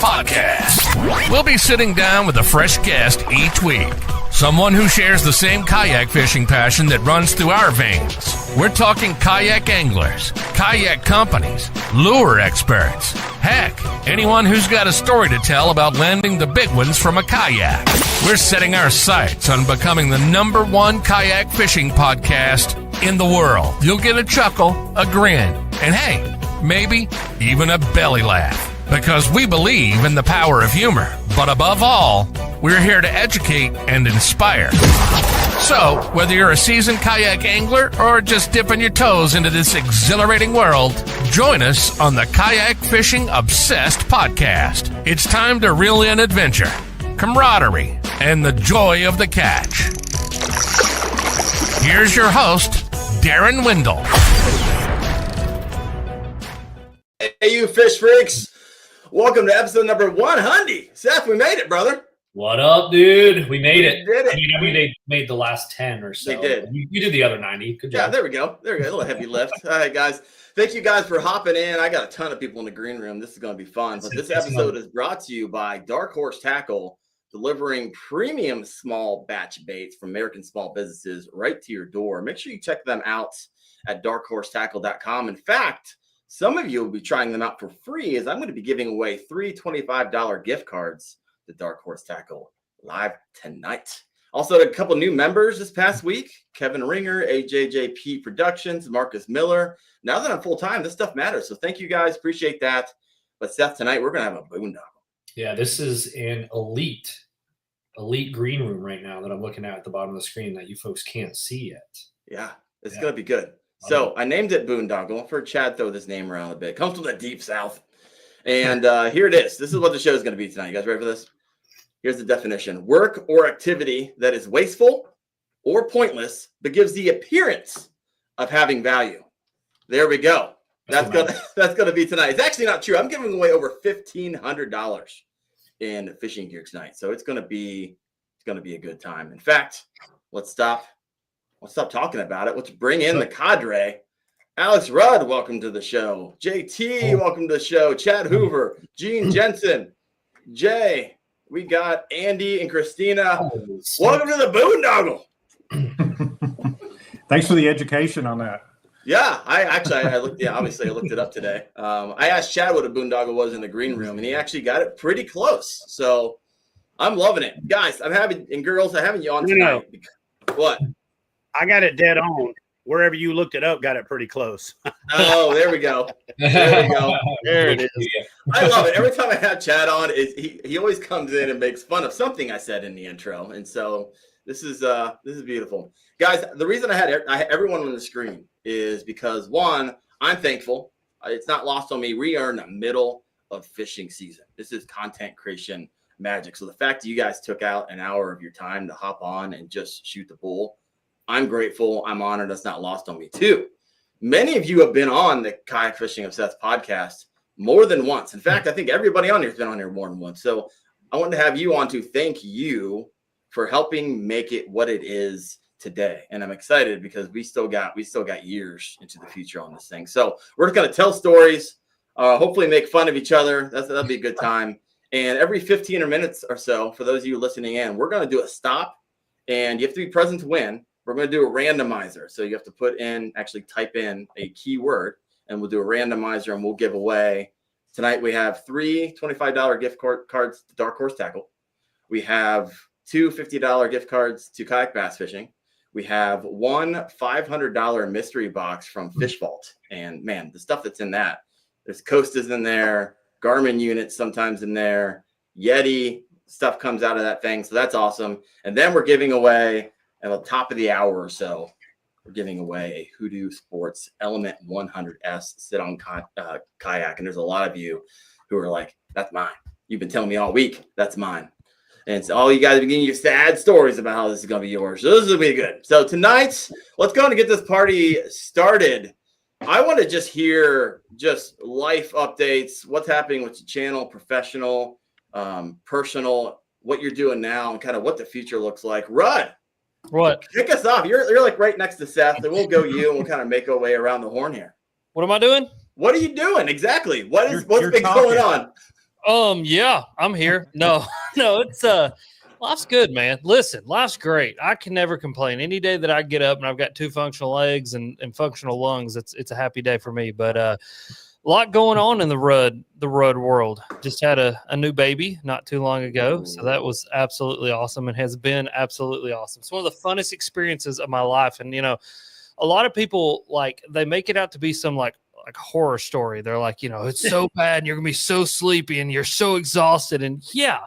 Podcast. We'll be sitting down with a fresh guest each week. Someone who shares the same kayak fishing passion that runs through our veins. We're talking kayak anglers, kayak companies, lure experts. Heck, anyone who's got a story to tell about landing the big ones from a kayak. We're setting our sights on becoming the #1 kayak fishing podcast in the world. You'll get a chuckle, a grin, and hey, maybe even a belly laugh. Because we believe in the power of humor. But above all, we're here to educate and inspire. So, whether you're a seasoned kayak angler or just dipping your toes into this exhilarating world, join us on the Kayak Fishing Obsessed podcast. It's time to reel in adventure, camaraderie, and the joy of the catch. Here's your host, Daren Wendell. Hey, you fish freaks. Welcome to episode number 100. Seth, we made it, brother. What up, dude? We made it. We did it. I mean, they made the last 10 or so. They did. You did the other 90. Good job. Yeah, there we go. A little heavy lift. All right, guys. Thank you guys for hopping in. I got a ton of people in the green room. This is going to be fun. But this episode is brought to you by Dark Horse Tackle, delivering premium small batch baits from American small businesses right to your door. Make sure you check them out at darkhorsetackle.com. In fact, some of you will be trying them out for free, as I'm going to be giving away 3 $25 gift cards to Dark Horse Tackle live tonight. Also, a couple new members this past week: Kevin Ringer, AJJP Productions, Marcus Miller. Now that I'm full time, this stuff matters. So thank you guys, appreciate that. But Seth, tonight we're going to have a boondoggle. Yeah, this is an elite green room right now that I'm looking at the bottom of the screen that you folks can't see yet. Yeah, it's going to be good. So I named it Boondoggle. For Chad, throw this name around a bit. Comes from the deep south. And here it is. This is what the show is going to be tonight. You guys ready for this? Here's the definition: work or activity that is wasteful or pointless, but gives the appearance of having value. There we go. That's gonna be tonight. It's actually not true. I'm giving away over $1,500 in fishing gear tonight. So it's gonna be a good time. In fact, let's stop talking about it. Let's bring in the cadre. Alex Rudd, welcome to the show. JT, welcome to the show. Chad Hoover, Gene Jensen, Jay. We got Andy and Christina. Welcome to the Boondoggle. Thanks for the education on that. Yeah, I looked. Yeah, obviously I looked it up today. I asked Chad what a boondoggle was in the green room, and he actually got it pretty close. So I'm loving it, guys. I'm having you on tonight. What? I got it dead on. Wherever you looked it up, got it pretty close. Oh, there we go. There it is. I love it. Every time I have Chad on, he always comes in and makes fun of something I said in the intro, and so this is beautiful, guys. The reason I had everyone on the screen is because, one, I'm thankful. It's not lost on me. We are in the middle of fishing season. This is content creation magic. So the fact that you guys took out an hour of your time to hop on and just shoot the bull, I'm grateful. I'm honored. That's not lost on me. Two, many of you have been on the Kayak Fishing Obsessed podcast more than once. In fact, I think everybody on here has been on here more than once. So I wanted to have you on to thank you for helping make it what it is today. And I'm excited because we still got years into the future on this thing. So we're just going to tell stories, hopefully make fun of each other. That'll be a good time. And every 15 minutes or so, for those of you listening in, we're going to do a stop, and you have to be present to win. We're going to do a randomizer. So you have to type in a keyword, and we'll do a randomizer, and we'll give away. Tonight we have 3 $25 gift cards to Dark Horse Tackle. We have 2 $50 gift cards to Kayak Bass Fishing. We have 1 $500 mystery box from Fish Vault. And man, the stuff that's in that, there's Costas in there, Garmin units sometimes in there, Yeti stuff comes out of that thing. So that's awesome. And then we're giving away, at the top of the hour or so, we're giving away a Hoodoo Sports Element 100S sit-on kayak. And there's a lot of you who are like, that's mine. You've been telling me all week, that's mine. And so all you guys are giving you sad stories about how this is going to be yours. So this is going to be good. So tonight, let's go and get this party started. I want to just hear life updates, what's happening with the channel, professional, personal, what you're doing now, and kind of what the future looks like. Rudd, what? Kick us off. You're like right next to Seth, and we'll go you, and we'll kind of make our way around the horn here. What am I doing? What are you doing exactly? What's been going on? Yeah, I'm here. No, no, it's life's good, man. Listen, life's great. I can never complain. Any day that I get up and I've got 2 functional legs and functional lungs, it's a happy day for me. But a lot going on in the Rudd world. Just had a new baby not too long ago, so that was absolutely awesome and has been absolutely awesome. It's one of the funnest experiences of my life. And a lot of people they make it out to be some like horror story. They're like, it's so bad and you're gonna be so sleepy and you're so exhausted. And yeah,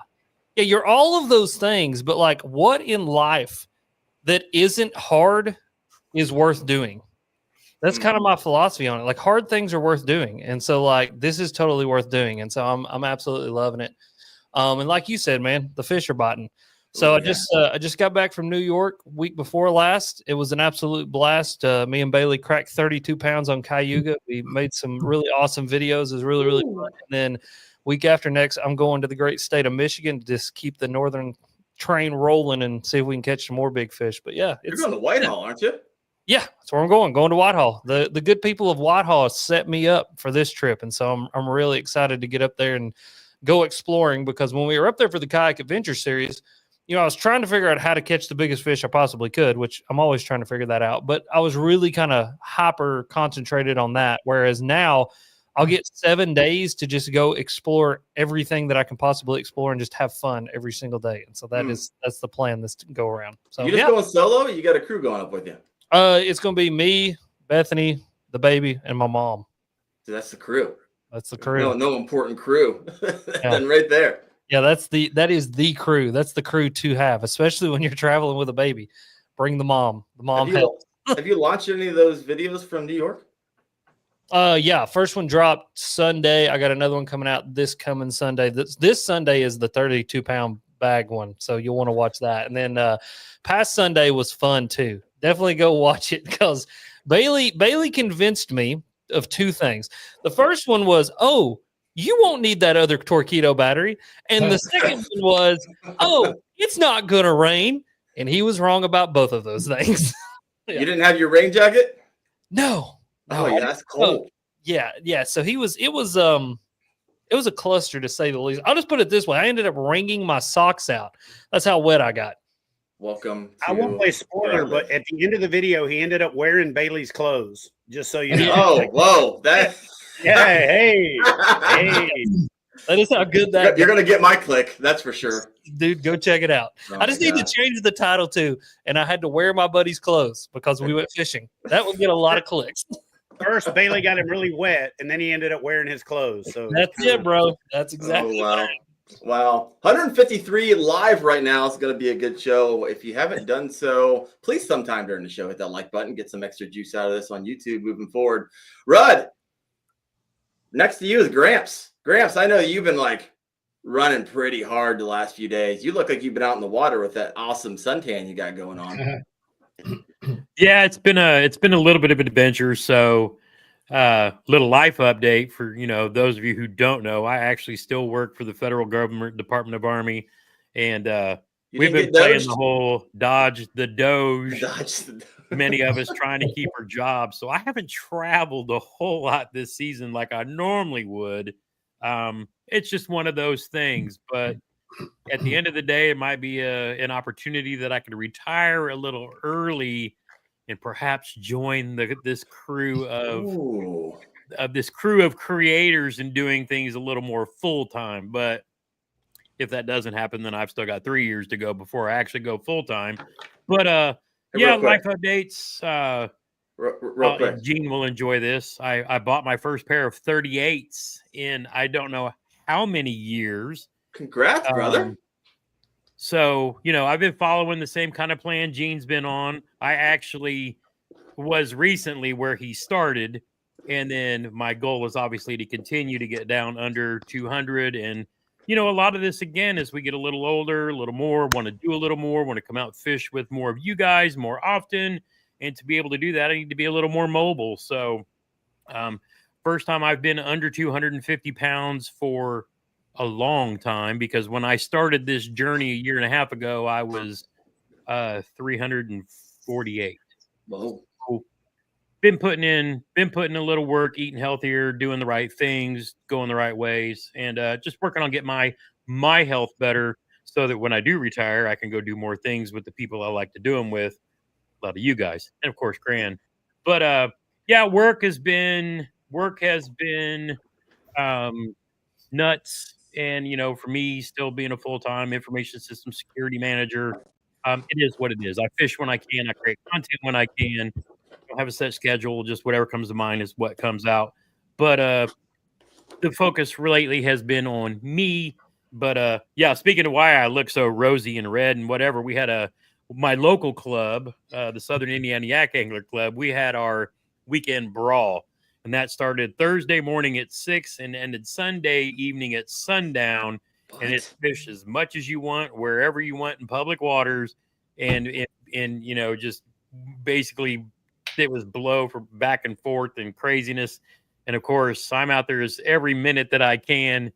you're all of those things. But what in life that isn't hard is worth doing? That's kind of my philosophy on it. Hard things are worth doing. And so this is totally worth doing. And so I'm absolutely loving it. And like you said, man, the fish are biting. So I just got back from New York week before last. It was an absolute blast. Me and Bailey cracked 32 pounds on Cayuga. We made some really awesome videos. It was really, really fun. And then week after next, I'm going to the great state of Michigan to just keep the northern train rolling and see if we can catch some more big fish. But yeah, you're going to Whitehall, aren't you? Yeah, that's where I'm going to Whitehall. The good people of Whitehall set me up for this trip. And so I'm really excited to get up there and go exploring, because when we were up there for the Kayak Adventure Series, I was trying to figure out how to catch the biggest fish I possibly could, which I'm always trying to figure that out. But I was really kind of hyper concentrated on that. Whereas now I'll get 7 days to just go explore everything that I can possibly explore and just have fun every single day. And so that's the plan this go around. So you just going solo? Or you got a crew going up with you? It's going to be me, Bethany, the baby, and my mom. So that's the crew. That's the crew. No important crew. Then right there. Yeah, that is the crew. That's the crew to have, especially when you're traveling with a baby. Bring the mom. The mom helps. Have you launched any of those videos from New York? Yeah, first one dropped Sunday. I got another one coming out this coming Sunday. This Sunday is the 32-pound bag one, so you'll want to watch that. And then past Sunday was fun too. Definitely go watch it, because Bailey convinced me of 2 things. The first one was, you won't need that other torpedo battery. And the second one was, it's not going to rain. And he was wrong about both of those things. Yeah. You didn't have your rain jacket? No. Oh, yeah, that's cold. Yeah. So it was a cluster, to say the least. I'll just put it this way. I ended up wringing my socks out. That's how wet I got. Welcome. I won't play spoiler, but at the end of the video, he ended up wearing Bailey's clothes. Just so you know. Oh, whoa. Hey. That is how good that. You're gonna get my click, that's for sure. Dude, go check it out. I just need to change the title too, and I had to wear my buddy's clothes because we went fishing. That would get a lot of clicks. First, Bailey got him really wet, and then he ended up wearing his clothes. So that's it, bro. That's exactly. Wow. 153 live right now. It's going to be a good show. If you haven't done so, please sometime during the show hit that like button, get some extra juice out of this on YouTube moving forward. Rudd, next to you is Gramps. Gramps, I know you've been running pretty hard the last few days. You look like you've been out in the water with that awesome suntan you got going on. Yeah, it's been a little bit of an adventure. So little life update for those of you who don't know, I actually still work for the federal government, Department of Army, and we've been playing the whole dodge the Doge. Many of us trying to keep our jobs. So I haven't traveled a whole lot this season like I normally would. It's just one of those things. But at the end of the day, it might be an opportunity that I could retire a little early and perhaps join this crew of creators and doing things a little more full time. But if that doesn't happen, then I've still got 3 years to go before I actually go full time. But life updates. Real quick, Gene will enjoy this. I bought my first pair of 38s in I don't know how many years. Congrats, brother. So, I've been following the same kind of plan Gene's been on. I actually was recently where he started. And then my goal was obviously to continue to get down under 200. And, a lot of this, again, as we get a little older, a little more, want to do a little more, want to come out and fish with more of you guys more often. And to be able to do that, I need to be a little more mobile. So first time I've been under 250 pounds for a long time, because when I started this journey a year and a half ago, I was 348. Whoa. been putting in a little work, eating healthier, doing the right things, going the right ways, and just working on getting my health better so that when I do retire, I can go do more things with the people I like to do them with. A lot of you guys, and of course, Gran. But yeah, work has been nuts. And, for me, still being a full-time information system security manager, it is what it is. I fish when I can. I create content when I can. I don't have a set schedule. Just whatever comes to mind is what comes out. But the focus lately has been on me. But yeah, speaking of why I look so rosy and red and whatever, we had my local club, the Southern Indiana Yak Angler Club. We had our weekend brawl. And that started Thursday morning at 6 and ended Sunday evening at sundown. What? And it's fish as much as you want, wherever you want in public waters. And just basically it was blow for back and forth and craziness. And of course, I'm out there as every minute that I can.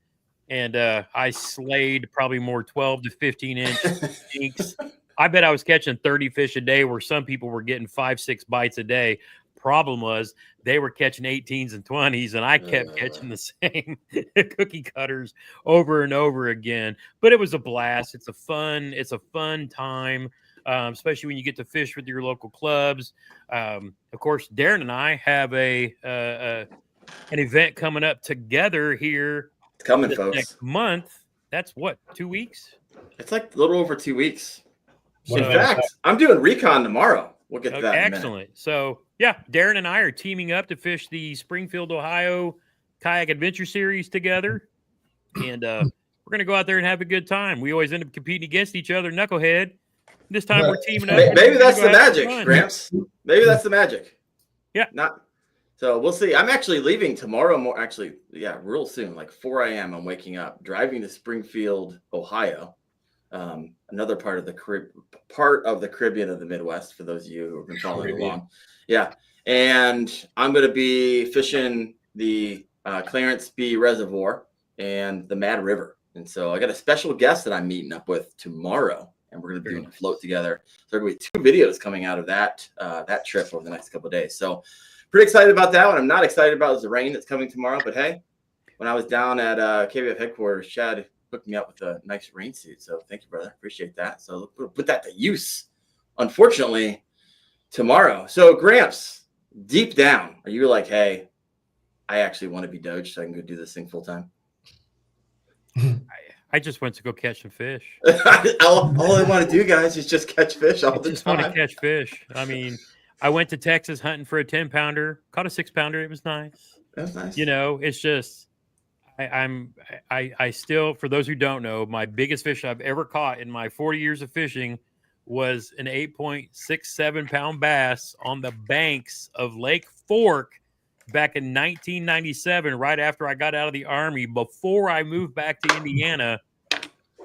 And I slayed probably more 12 to 15 inch jinks. I bet I was catching 30 fish a day where some people were getting 5-6 bites a day. Problem was they were catching 18s and 20s, and I kept catching the same cookie cutters over and over again. But it was a blast. It's a fun time, especially when you get to fish with your local clubs. Of course, Daren and I have an event coming up together here. It's coming, folks. Next month. That's what, 2 weeks? It's like a little over 2 weeks. In fact, I'm doing recon tomorrow. We'll get to that in a minute. Excellent. So, yeah, Daren and I are teaming up to fish the Springfield, Ohio Kayak Adventure Series together. And we're going to go out there and have a good time. We always end up competing against each other, knucklehead. This time we're teaming up. Maybe that's the magic, Gramps. Maybe that's the magic. Yeah. So we'll see. I'm actually leaving tomorrow. Real soon, like 4 a.m. I'm waking up, driving to Springfield, Ohio. Another part of the Caribbean of the Midwest, for those of you who have been following along. Yeah. And I'm going to be fishing the Clarence B Reservoir and the Mad River. And so I got a special guest that I'm meeting up with tomorrow, and we're going to be doing a float together. So there are going to be 2 videos coming out of that trip over the next couple of days. So pretty excited about that. What I'm not excited about is the rain that's coming tomorrow. But hey, when I was down at KBF headquarters, Chad hooked me up with a nice rain suit. So thank you, brother. Appreciate that. So we'll put that to use, unfortunately, tomorrow. So Gramps, deep down, are you like, hey, I actually want to be Doge so I can go do this thing full time? I just went to go catch some fish. all I want to do, guys, is just catch fish all the time. I just want to catch fish. I mean, I went to Texas hunting for a 10-pounder, caught a 6-pounder. It was nice. That's nice. It's just, I still, for those who don't know, my biggest fish I've ever caught in my 40 years of fishing was an 8.67 pound bass on the banks of Lake Fork back in 1997, right after I got out of the Army, before I moved back to Indiana,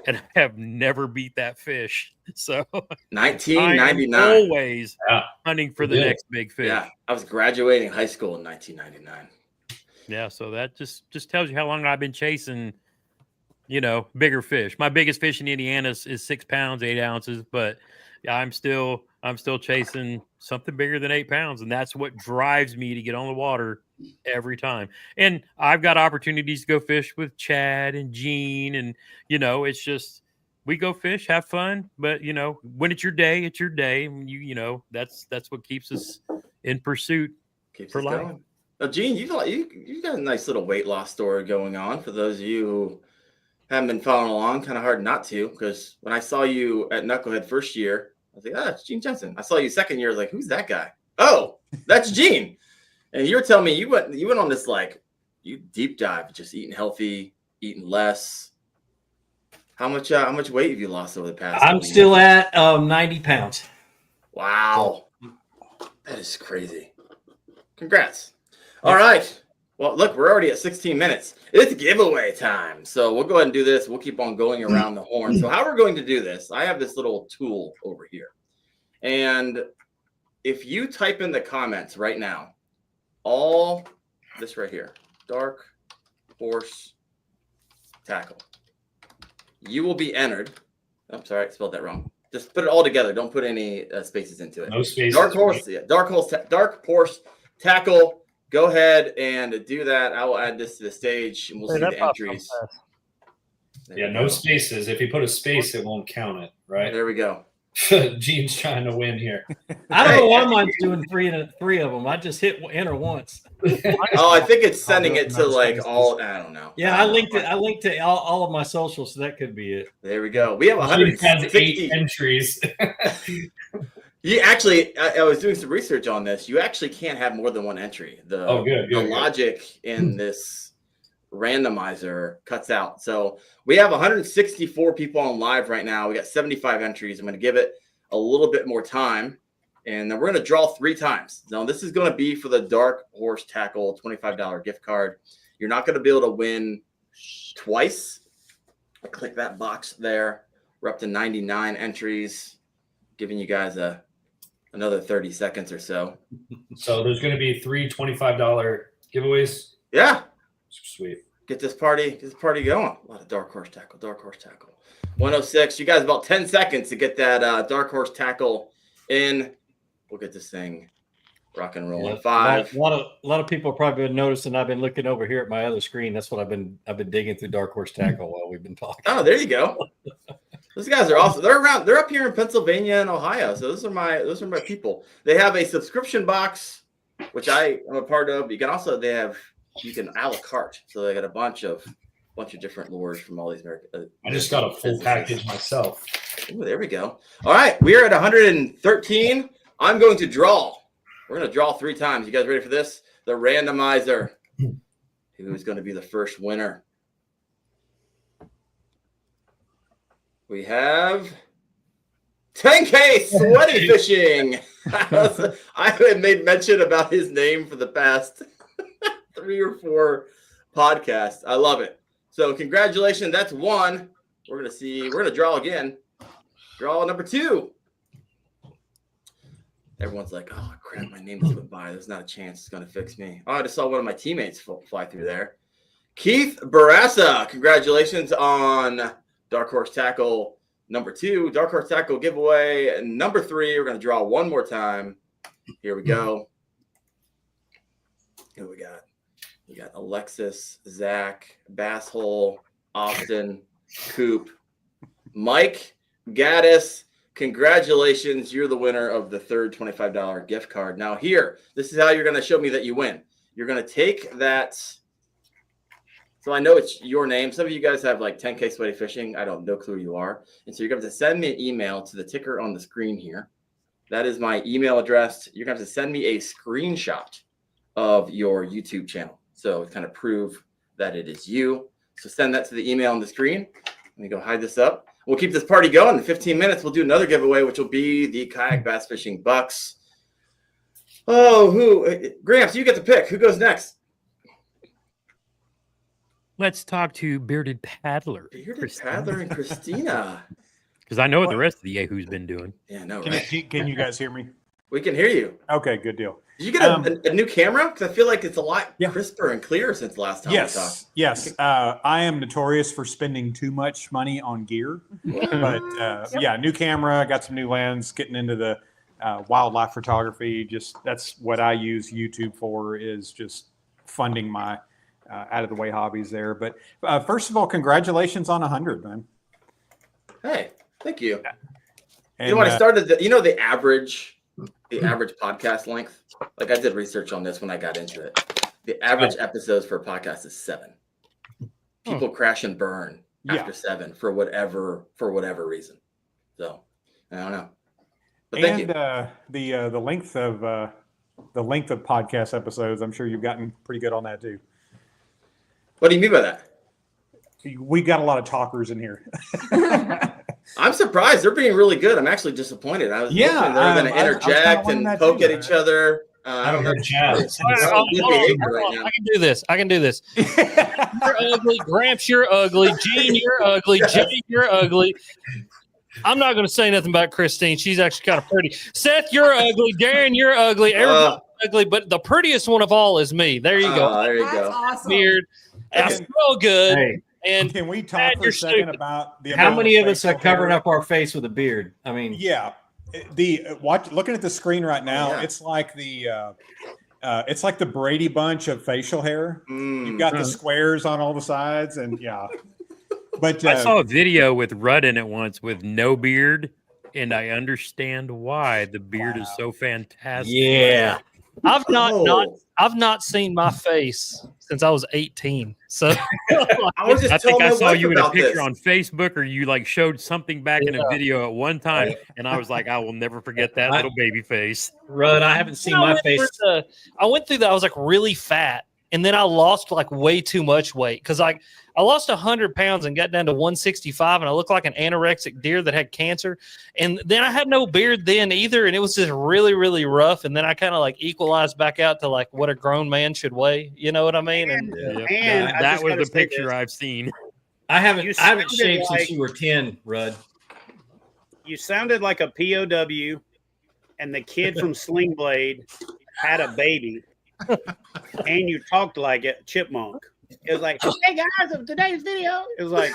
and I have never beat that fish. So 1999, always hunting for the next big fish. Yeah, I was graduating high school in 1999. Yeah, so that just tells you how long I've been chasing, bigger fish. My biggest fish in Indiana is 6 pounds, 8 ounces, but I'm still chasing something bigger than 8 pounds, and that's what drives me to get on the water every time. And I've got opportunities to go fish with Chad and Gene, and it's just we go fish, have fun, but when it's your day, it's your day. And that's what keeps us in pursuit for life. Going. Now, Gene, you've got a nice little weight loss story going on. For those of you who haven't been following along, kind of hard not to, because when I saw you at Knucklehead first year, I was like, it's Gene Jensen. I saw you second year, I was like, who's that guy? Oh, that's Gene. And you were telling me you went on this you deep dive, just eating healthy, eating less. How much weight have you lost over the past? I'm still at 90 pounds. Wow, that is crazy. Congrats. All right. Well, look, we're already at 16 minutes. It's giveaway time. So we'll go ahead and do this. We'll keep on going around the horn. So how we're going to do this, I have this little tool over here. And if you type in the comments right now, all this right here, dark horse tackle, you will be entered. I'm sorry, I spelled that wrong. Just put it all together. Don't put any spaces into it. No spaces. Dark horse tackle. Go ahead and do that. I will add this to the stage, and we'll see the entries. Yeah, no spaces. If you put a space, it won't count it, right? There we go. Gene's trying to win here. I don't know why mine's doing three of them. I just hit enter once. Oh, I think it's sending it to like all. I don't know. Yeah, I linked it. I linked to all of my socials, so that could be it. There we go. We have Gene has 160 8 entries. You actually, I was doing some research on this. You actually can't have more than one entry. The logic in this randomizer cuts out. So we have 164 people on live right now. We got 75 entries. I'm going to give it a little bit more time, and then we're going to draw 3 times. Now, this is going to be for the Dark Horse Tackle $25 gift card. You're not going to be able to win twice. I click that box there. We're up to 99 entries, giving you guys another 30 seconds or so. So there's going to be 3 $25 giveaways. Yeah. Sweet. Get this party going. A lot of Dark Horse Tackle. 106. You guys about 10 seconds to get that Dark Horse Tackle in. We'll get this thing rock and rolling. 5. A lot of people have probably been noticing. I've been looking over here at my other screen. That's what I've been digging through Dark Horse Tackle while we've been talking. Oh, there you go. Those guys are awesome. They're around. They're up here in Pennsylvania and Ohio. So those are my people. They have a subscription box, which I am a part of. You can a la carte. So they got a bunch of different lures from all these American. I just got a full package myself. Ooh, there we go. All right, we are at 113. I'm going to draw. We're going to draw 3 times. You guys ready for this? The randomizer. Who's going to be the first winner? We have 10K Sweaty Fishing. I haven't made mention about his name for the past 3 or 4 podcasts. I love it. So congratulations. That's 1. We're going to draw again. Draw number 2. Everyone's like, oh, crap, my name just went by. There's not a chance it's going to fix me. Oh, I just saw one of my teammates fly through there. Keith Barassa, congratulations on Dark Horse Tackle number 2. Dark Horse Tackle giveaway number 3. We're going to draw one more time. Here we go. Who we got? We got Alexis, Zach, Basshole, Austin, Coop, Mike, Gaddis. Congratulations. You're the winner of the 3rd $25 gift card. Now here, this is how you're going to show me that you win. You're going to take that. So I know it's your name. Some of you guys have like 10K Sweaty Fishing. I don't know who you are. And so you're going to have to send me an email to the ticker on the screen here. That is my email address. You're going to have to send me a screenshot of your YouTube channel. So kind of prove that it is you. So send that to the email on the screen. Let me go hide this up. We'll keep this party going. In 15 minutes, we'll do another giveaway, which will be the Kayak Bass Fishing Bucks. Oh, Gramps, you get to pick. Who goes next? Let's talk to Bearded Paddler. Bearded Paddler and Christina. Because I know what the rest of the Yahoo's been doing. Yeah, no, Can you guys hear me? We can hear you. Okay, good deal. Did you get a new camera? Because I feel like it's a lot crisper and clearer since last time we talked. Yes. I am notorious for spending too much money on gear. But new camera, got some new lens, getting into the wildlife photography. Just that's what I use YouTube for, is just funding my out of the way hobbies there. But first of all, congratulations on 100, man. Hey, thank you. And, you know, when I started, the average podcast length. Like I did research on this when I got into it. The average episodes for a podcast is 7. People crash and burn after 7 for whatever reason. So I don't know. But thank you. The length of podcast episodes, I'm sure you've gotten pretty good on that too. What do you mean by that? We got a lot of talkers in here. I'm surprised. They're being really good. I'm actually disappointed. I was hoping they're going to interject and poke at each other. I don't know. I can do this. You're ugly. Gramps, you're ugly. Gene, you're ugly. Jay, you're ugly. I'm not going to say nothing about Christine. She's actually kind of pretty. Seth, you're ugly. Daren, you're ugly. Everybody's ugly, but the prettiest one of all is me. There you go. There you go. Awesome. Beard. That's so good. Hey. And can we talk for a second about the how many of us are covering up our face with a beard? I mean, looking at the screen right now, it's like the It's like the Brady Bunch of facial hair. You've got the squares on all the sides, and yeah. But I saw a video with Rudd in it once with no beard, and I understand why the beard is so fantastic. Yeah. I've not seen my face since I was 18. So I think I saw you in a picture on Facebook, or you like showed something back in a video at one time, and I was like, I will never forget that little baby face. Rudd, I haven't seen my face. I went through that. I was like really fat, and then I lost like way too much weight because I lost 100 pounds and got down to 165, and I looked like an anorexic deer that had cancer. And then I had no beard then either, and it was just really, really rough. And then I kind of like equalized back out to like what a grown man should weigh. You know what I mean? And that was the picture I've seen. I haven't shaved since you were 10, Rudd. You sounded like a POW, and the kid from Sling Blade had a baby, and you talked like a chipmunk. It was like, hey guys, of today's video. It was like,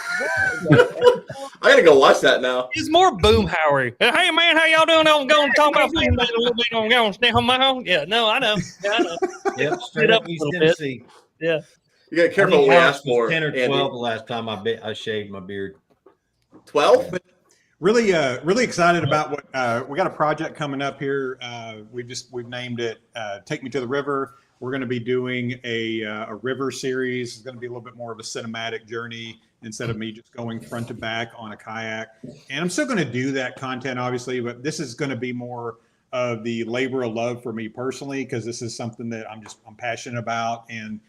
I gotta go watch that now. It's more Boomhauer. Hey man, how y'all doing? I'm going to talk about a little bit. I'm going to stay on my own. Yeah, no, I know. Yeah, I know. Yep, straight up East Tennessee. Yeah. You gotta careful what we ask for. 10 or 12 Andy. The last time I shaved my beard. 12? But really excited about what we got a project coming up here. We've named it Take Me to the River. We're going to be doing a river series. It's going to be a little bit more of a cinematic journey instead of me just going front to back on a kayak. And I'm still going to do that content, obviously, but this is going to be more of the labor of love for me personally, because this is something that I'm passionate about, and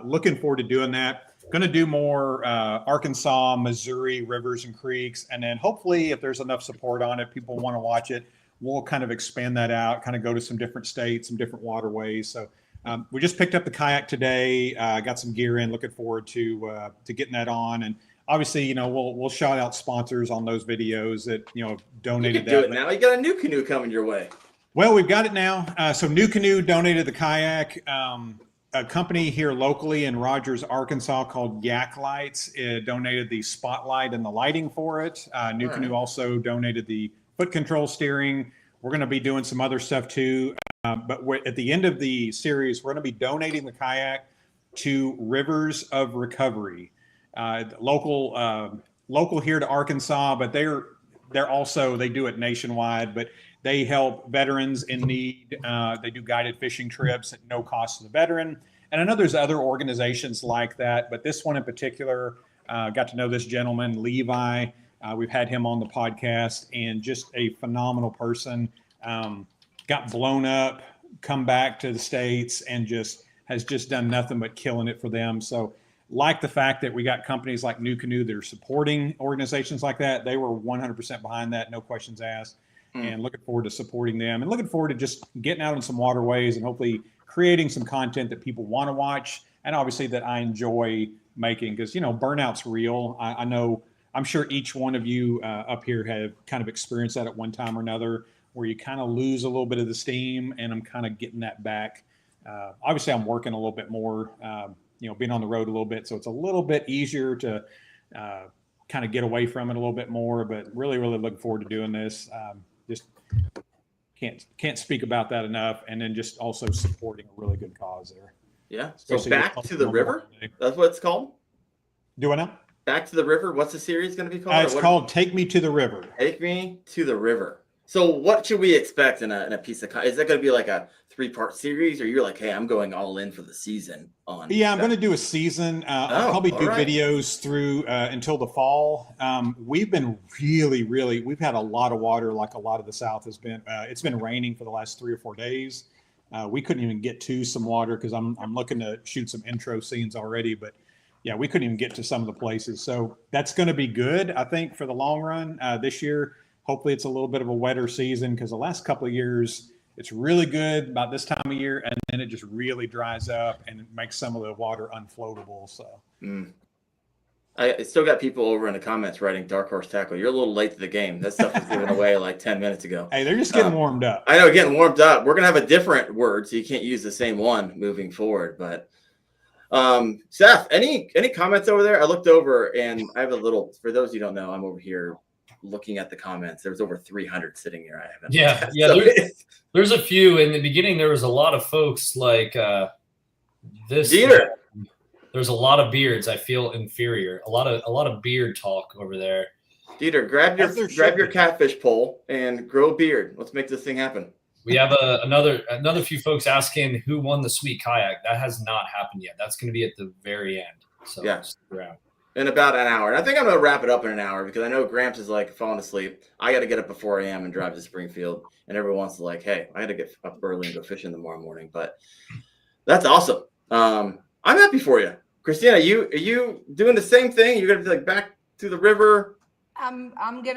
looking forward to doing that. Going to do more Arkansas, Missouri rivers and creeks, and then hopefully, if there's enough support on it, people want to watch it, we'll kind of expand that out, kind of go to some different states, some different waterways. So we just picked up the kayak today, got some gear in, looking forward to getting that on. And obviously, we'll shout out sponsors on those videos that, donated that. Do it now. You got a new canoe coming your way. Well, we've got it now. So New Canoe donated the kayak. A company here locally in Rogers, Arkansas called Yak Lights donated the spotlight and the lighting for it. New Canoe also donated the foot control steering. We're going to be doing some other stuff too. But at the end of the series, we're going to be donating the kayak to Rivers of Recovery, local here to Arkansas, but they're also, they do it nationwide, but they help veterans in need. They do guided fishing trips at no cost to the veteran. And I know there's other organizations like that, but this one in particular, got to know this gentleman, Levi. We've had him on the podcast, and just a phenomenal person. Got blown up, come back to the States, and has done nothing but killing it for them. So like the fact that we got companies like New Canoe that are supporting organizations like that. They were 100% behind that, no questions asked. And looking forward to supporting them, and looking forward to just getting out on some waterways and hopefully creating some content that people want to watch, and obviously that I enjoy making, because burnout's real. I know, I'm sure each one of you up here have kind of experienced that at one time or another, where you kind of lose a little bit of the steam, and I'm kind of getting that back. Obviously, I'm working a little bit more, being on the road a little bit, so it's a little bit easier to kind of get away from it a little bit more. But really, really looking forward to doing this. Just can't speak about that enough, and then just also supporting a really good cause there. Yeah. So Back to the River. That's what it's called. Do I know? Back to the River. What's the series going to be called? It's called Take Me to the River. Take Me to the River. So what should we expect in a piece of content? Is that going to be like a 3-part series, or you're like, hey, I'm going all in for the season on? Yeah, I'm going to do a season. I'll probably do videos through until the fall. We've been we've had a lot of water, like a lot of the South has been. It's been raining for the last 3 or 4 days. We couldn't even get to some water because I'm looking to shoot some intro scenes already, but yeah, we couldn't even get to some of the places. So that's going to be good, I think, for the long run. This year, hopefully it's a little bit of a wetter season, because the last couple of years, it's really good about this time of year, and then it just really dries up and it makes some of the water unfloatable. So I still got people over in the comments writing Dark Horse Tackle. You're a little late to the game. That stuff was given away like 10 minutes ago. Hey, they're just getting warmed up. I know, getting warmed up. We're going to have a different word, so you can't use the same one moving forward. But Seth, any comments over there? I looked over, and I have a little, for those you don't know, I'm over here looking at the comments. There's over 300 sitting here. I haven't. Yeah. So There's a few. In the beginning, there was a lot of folks like this. Dieter. There's a lot of beards. I feel inferior. A lot of beard talk over there. Dieter, grab your catfish pole and grow a beard. Let's make this thing happen. We have another few folks asking who won the sweet kayak. That has not happened yet. That's going to be at the very end. So yeah, stick around. In about an hour. And I think I'm going to wrap it up in an hour because I know Gramps is like falling asleep. I got to get up at 4 a.m. and drive to Springfield. And everyone's like, hey, I got to get up early and go fishing tomorrow morning. But that's awesome. I'm happy for you. Christina, are you doing the same thing? You're going to be like back to the river? I'm going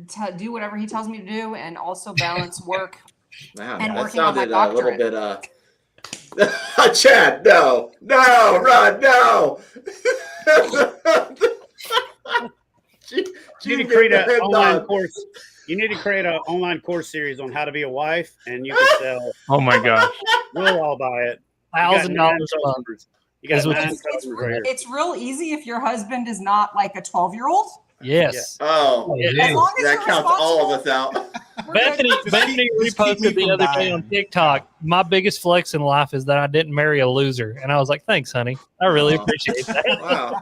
to do whatever he tells me to do and also balance work and that working on my sounded a little doctorate. bit Chad, no, Rod, no. You need to create an online course. You need to create an online course series on how to be a wife, and you can sell. Oh my gosh. We'll all buy it. $1,000. You got It's real easy if your husband is not like a 12-year-old. Yes. Oh, As long as that you're counts all of us out. Bethany reposted the other day on TikTok. My biggest flex in life is that I didn't marry a loser, and I was like, "Thanks, honey. I really appreciate that." Wow.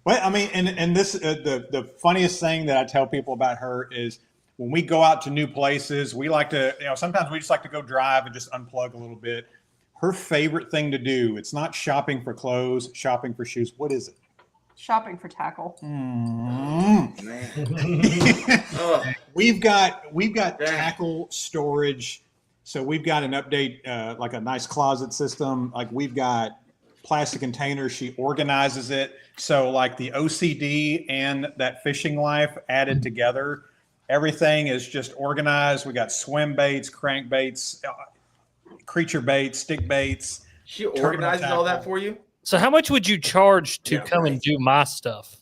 Well, I mean, and this the funniest thing that I tell people about her is when we go out to new places, we like to, sometimes we just like to go drive and just unplug a little bit. Her favorite thing to do, it's not shopping for clothes, shopping for shoes. What is it? Shopping for tackle. We've got tackle storage. So we've got an update, like a nice closet system. Like we've got plastic containers. She organizes it. So like the OCD and that fishing life added together, everything is just organized. We got swim baits, crank baits, creature baits, stick baits. She organizes all that for you? So how much would you charge to come and do my stuff?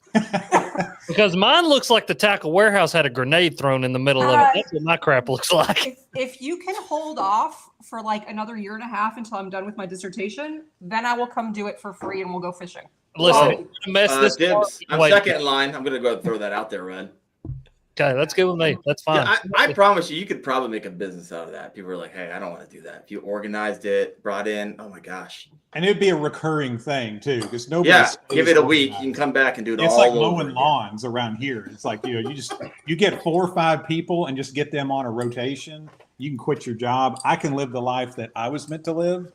Because mine looks like the tackle warehouse had a grenade thrown in the middle of it. That's what my crap looks like. If you can hold off for like another year and a half until I'm done with my dissertation, then I will come do it for free and we'll go fishing. Listen, mess this Dibs. I'm second in line. I'm going to go and throw that out there, Red. Okay, that's good with me. That's fine. Yeah, I promise you could probably make a business out of that. People are like, hey, I don't want to do that. If you organized it, brought in, oh my gosh. And it'd be a recurring thing too, because nobody. Yeah, give it a week. You can come back and do it all over. It's like mowing lawns around here. It's like, you get 4 or 5 people and just get them on a rotation. You can quit your job. I can live the life that I was meant to live.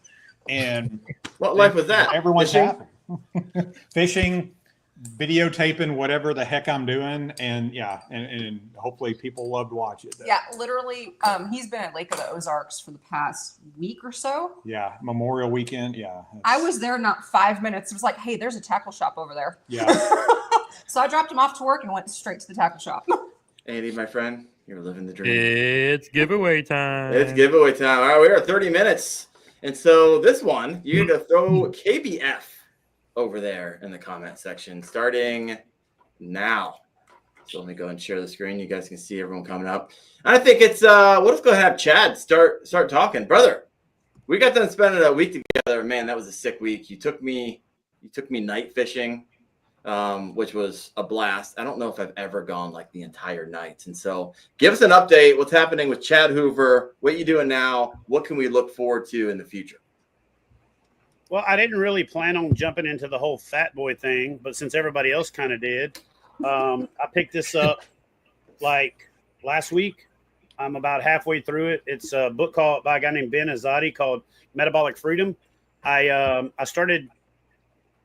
And what life was that? Everyone's happy. Fishing, videotaping, whatever the heck I'm doing. And and hopefully people love to watch it. Yeah, literally, he's been at Lake of the Ozarks for the past week or so. Yeah, Memorial Weekend. Yeah. I was there not 5 minutes. It was like, hey, there's a tackle shop over there. Yeah. So I dropped him off to work and went straight to the tackle shop. Andy, my friend, you're living the dream. It's giveaway time. It's giveaway time. All right, we are at 30 minutes. And so this one, you need to throw KBF over there in the comment section starting now. So let me go and share the screen. You guys can see everyone coming up. And I think it's we'll just go ahead and have Chad start talking. Brother, we got done spending a week together. Man, that was a sick week. You took me night fishing, which was a blast. I don't know if I've ever gone like the entire night. And so give us an update. What's happening with Chad Hoover? What you doing now? What can we look forward to in the future? Well, I didn't really plan on jumping into the whole fat boy thing, but since everybody else kind of did, I picked this up like last week. I'm about halfway through it. It's a book by a guy named Ben Azadi called Metabolic Freedom. I started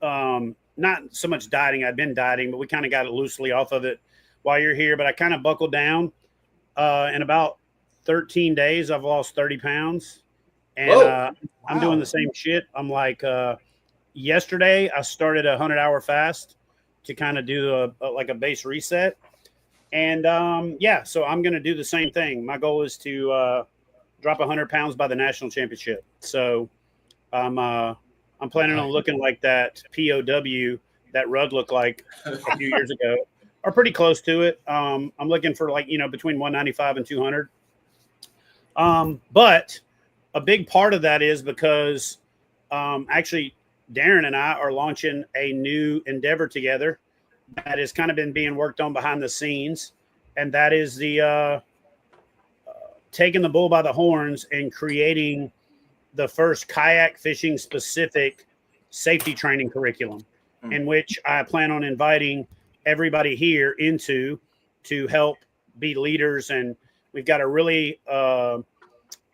not so much dieting. I'd been dieting, but we kind of got it loosely off of it while you're here. But I kind of buckled down. In about 13 days, I've lost 30 pounds. And I'm doing the same shit. I'm like, yesterday I started a 100-hour fast to kind of do a base reset. And so I'm going to do the same thing. My goal is to drop 100 pounds by the national championship. So I'm planning on looking like that POW that Rudd looked like a few years ago, or pretty close to it. I'm looking for between 195 and 200. But a big part of that is because actually Daren and I are launching a new endeavor together that has kind of been being worked on behind the scenes. and that is the taking the bull by the horns and creating the first kayak fishing specific safety training curriculum, in which I plan on inviting everybody here into to help be leaders. And we've got a really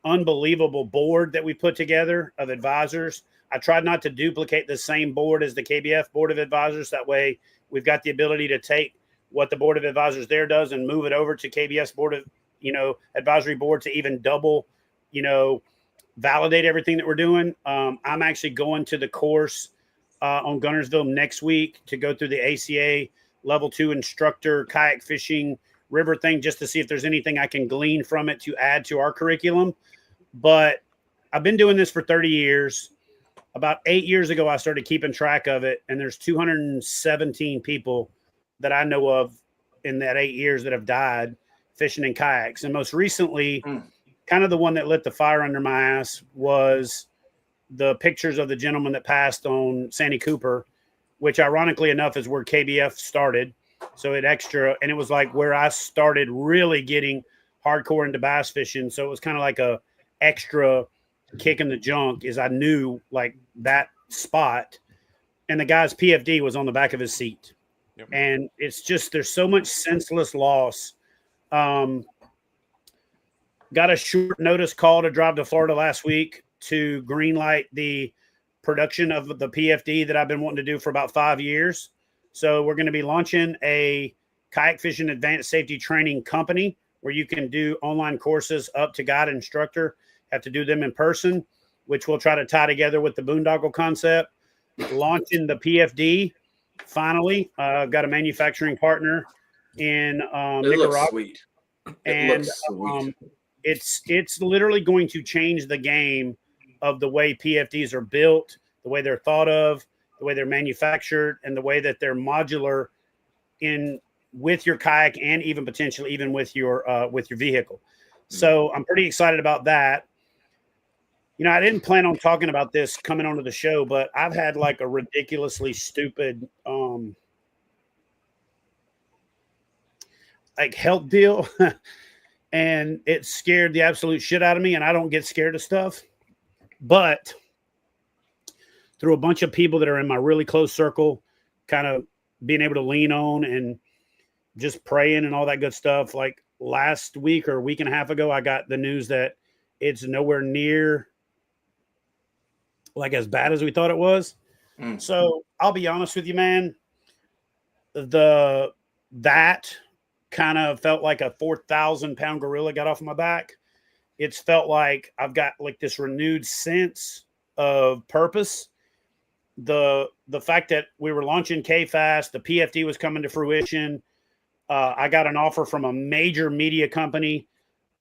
unbelievable board that we put together of advisors. I tried not to duplicate the same board as the KBF Board of Advisors. That way we've got the ability to take what the Board of Advisors there does and move it over to KBS Board of, Advisory Board to even double, validate everything that we're doing. I'm actually going to the course on Gunnersville next week to go through the ACA level 2 instructor kayak fishing river thing, just to see if there's anything I can glean from it to add to our curriculum. But I've been doing this for 30 years. About 8 years ago, I started keeping track of it, and there's 217 people that I know of in that 8 years that have died fishing in kayaks. And most recently, kind of the one that lit the fire under my ass was the pictures of the gentleman that passed on Sandy Cooper, which ironically enough is where KBF started. So it was like where I started really getting hardcore into bass fishing. So it was kind of like a extra kick in the junk, is I knew like that spot, and the guy's PFD was on the back of his seat. Yep. And it's just, there's so much senseless loss. Got a short notice call to drive to Florida last week to greenlight the production of the PFD that I've been wanting to do for about 5 years. So we're going to be launching a kayak fishing advanced safety training company where you can do online courses up to guide instructor, have to do them in person, which we'll try to tie together with the Boondoggle concept. Launching the PFD finally. I've got a manufacturing partner in Nicaragua. Looks sweet. It's literally going to change the game of the way PFDs are built, the way they're thought of, the way they're manufactured, and the way that they're modular in with your kayak and even potentially even with your vehicle. So I'm pretty excited about that. I didn't plan on talking about this coming onto the show, but I've had like a ridiculously stupid health deal and it scared the absolute shit out of me. And I don't get scared of stuff, but through a bunch of people that are in my really close circle, kind of being able to lean on and just praying and all that good stuff. Like last week or a week and a half ago, I got the news that it's nowhere near like as bad as we thought it was. So I'll be honest with you, man, that kind of felt like a 4,000 pound gorilla got off my back. It's felt like I've got like this renewed sense of purpose. The fact that we were launching K-Fast, the PFD was coming to fruition. I got an offer from a major media company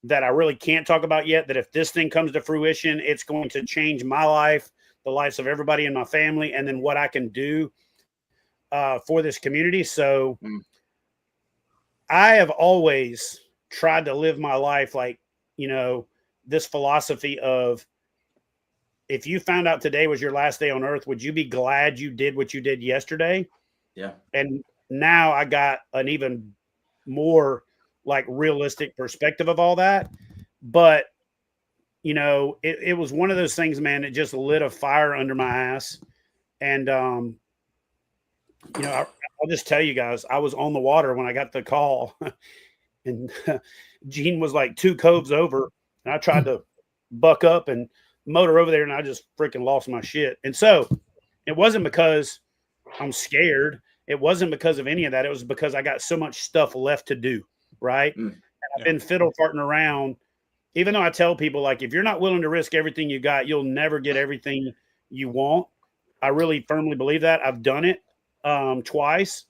that I really can't talk about yet, that if this thing comes to fruition, it's going to change my life, the lives of everybody in my family, and then what I can do for this community. So I have always tried to live my life like, this philosophy of, if you found out today was your last day on earth, would you be glad you did what you did yesterday? Yeah. And now I got an even more like realistic perspective of all that. But, it was one of those things, man, it just lit a fire under my ass. And, I'll just tell you guys, I was on the water when I got the call and Gene was like 2 coves over, and I tried to buck up and motor over there, and I just freaking lost my shit. And so it wasn't because I'm scared. It wasn't because of any of that. It was because I got so much stuff left to do. Right. And I've been fiddle farting around, even though I tell people, like, if you're not willing to risk everything you got, you'll never get everything you want. I really firmly believe that. I've done it twice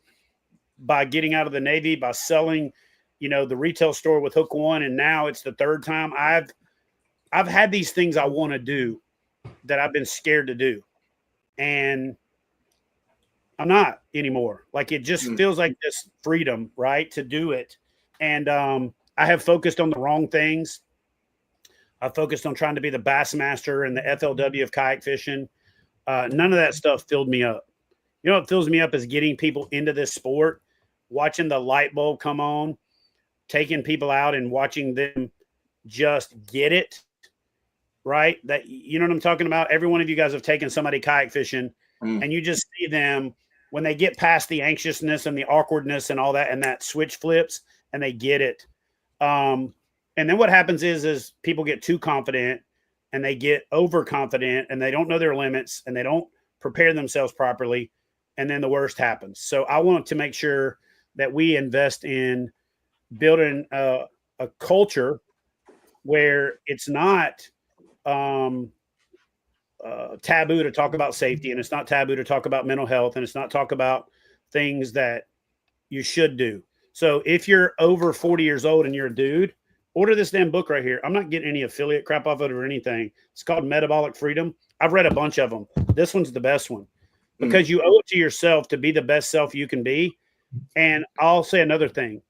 by getting out of the Navy, by selling, the retail store with Hook One. And now it's the third time I've had these things I want to do that I've been scared to do. And I'm not anymore. Like, it just feels like this freedom, right, to do it. And I have focused on the wrong things. I focused on trying to be the Bassmaster and the FLW of kayak fishing. None of that stuff filled me up. What fills me up is getting people into this sport, watching the light bulb come on, taking people out and watching them just get it, right? That, you know what I'm talking about? Every one of you guys have taken somebody kayak fishing, and you just see them when they get past the anxiousness and the awkwardness and all that, and that switch flips and they get it. And then what happens is people get too confident and they get overconfident and they don't know their limits and they don't prepare themselves properly. And then the worst happens. So I want to make sure that we invest in building a culture where it's not taboo to talk about safety, and it's not taboo to talk about mental health, and it's not talk about things that you should do. So if you're over 40 years old and you're a dude, order this damn book right here. I'm not getting any affiliate crap off of it or anything. It's called Metabolic Freedom. I've read a bunch of them. This one's the best one because you owe it to yourself to be the best self you can be. And I'll say another thing.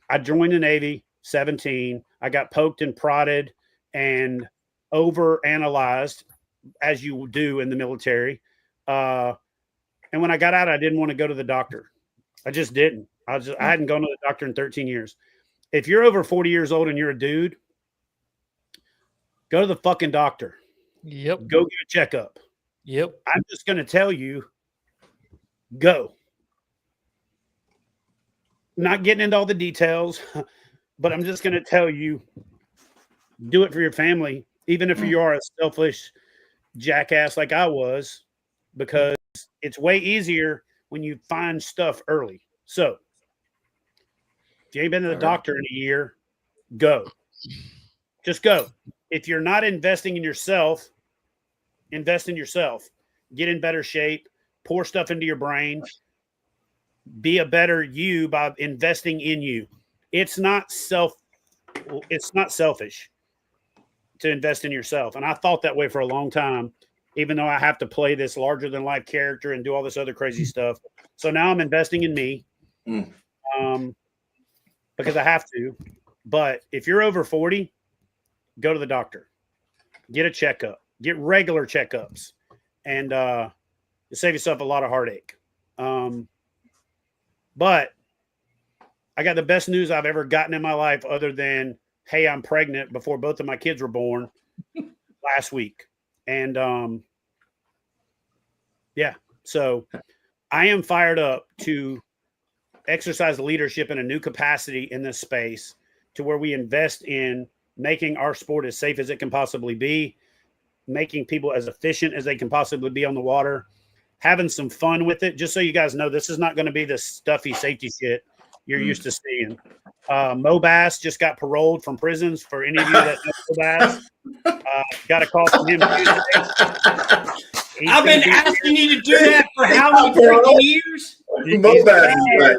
I joined the Navy 17. I got poked and prodded and over-analyzed, as you do in the military. And when I got out, I didn't want to go to the doctor. I just didn't. I hadn't gone to the doctor in 13 years. If you're over 40 years old and you're a dude, go to the fucking doctor. Yep. Go get a checkup. Yep. I'm just going to tell you, go. Not getting into all the details, but I'm just going to tell you, do it for your family, even if you are a selfish jackass like I was, because it's way easier when you find stuff early. So if you ain't been to the doctor in a year, go. Just go. If you're not investing in yourself, invest in yourself. Get in better shape. Pour stuff into your brain. Be a better you by investing in you. It's not selfish to invest in yourself. And I thought that way for a long time, even though I have to play this larger than life character and do all this other crazy stuff. So now I'm investing in me because I have to. But if you're over 40, go to the doctor, get a checkup, get regular checkups, and save yourself a lot of heartache. But I got the best news I've ever gotten in my life other than, hey, I'm pregnant before both of my kids were born last week. And yeah, so I am fired up to exercise leadership in a new capacity in this space to where we invest in making our sport as safe as it can possibly be, making people as efficient as they can possibly be on the water, having some fun with it. Just so you guys know, this is not going to be the stuffy safety shit you're used to seeing. Mo Bass just got paroled from prisons. For any of you that know Mo Bass, got a call from him Tuesday. I've been asking you to do that for how many freaking years? Mo Bass, right.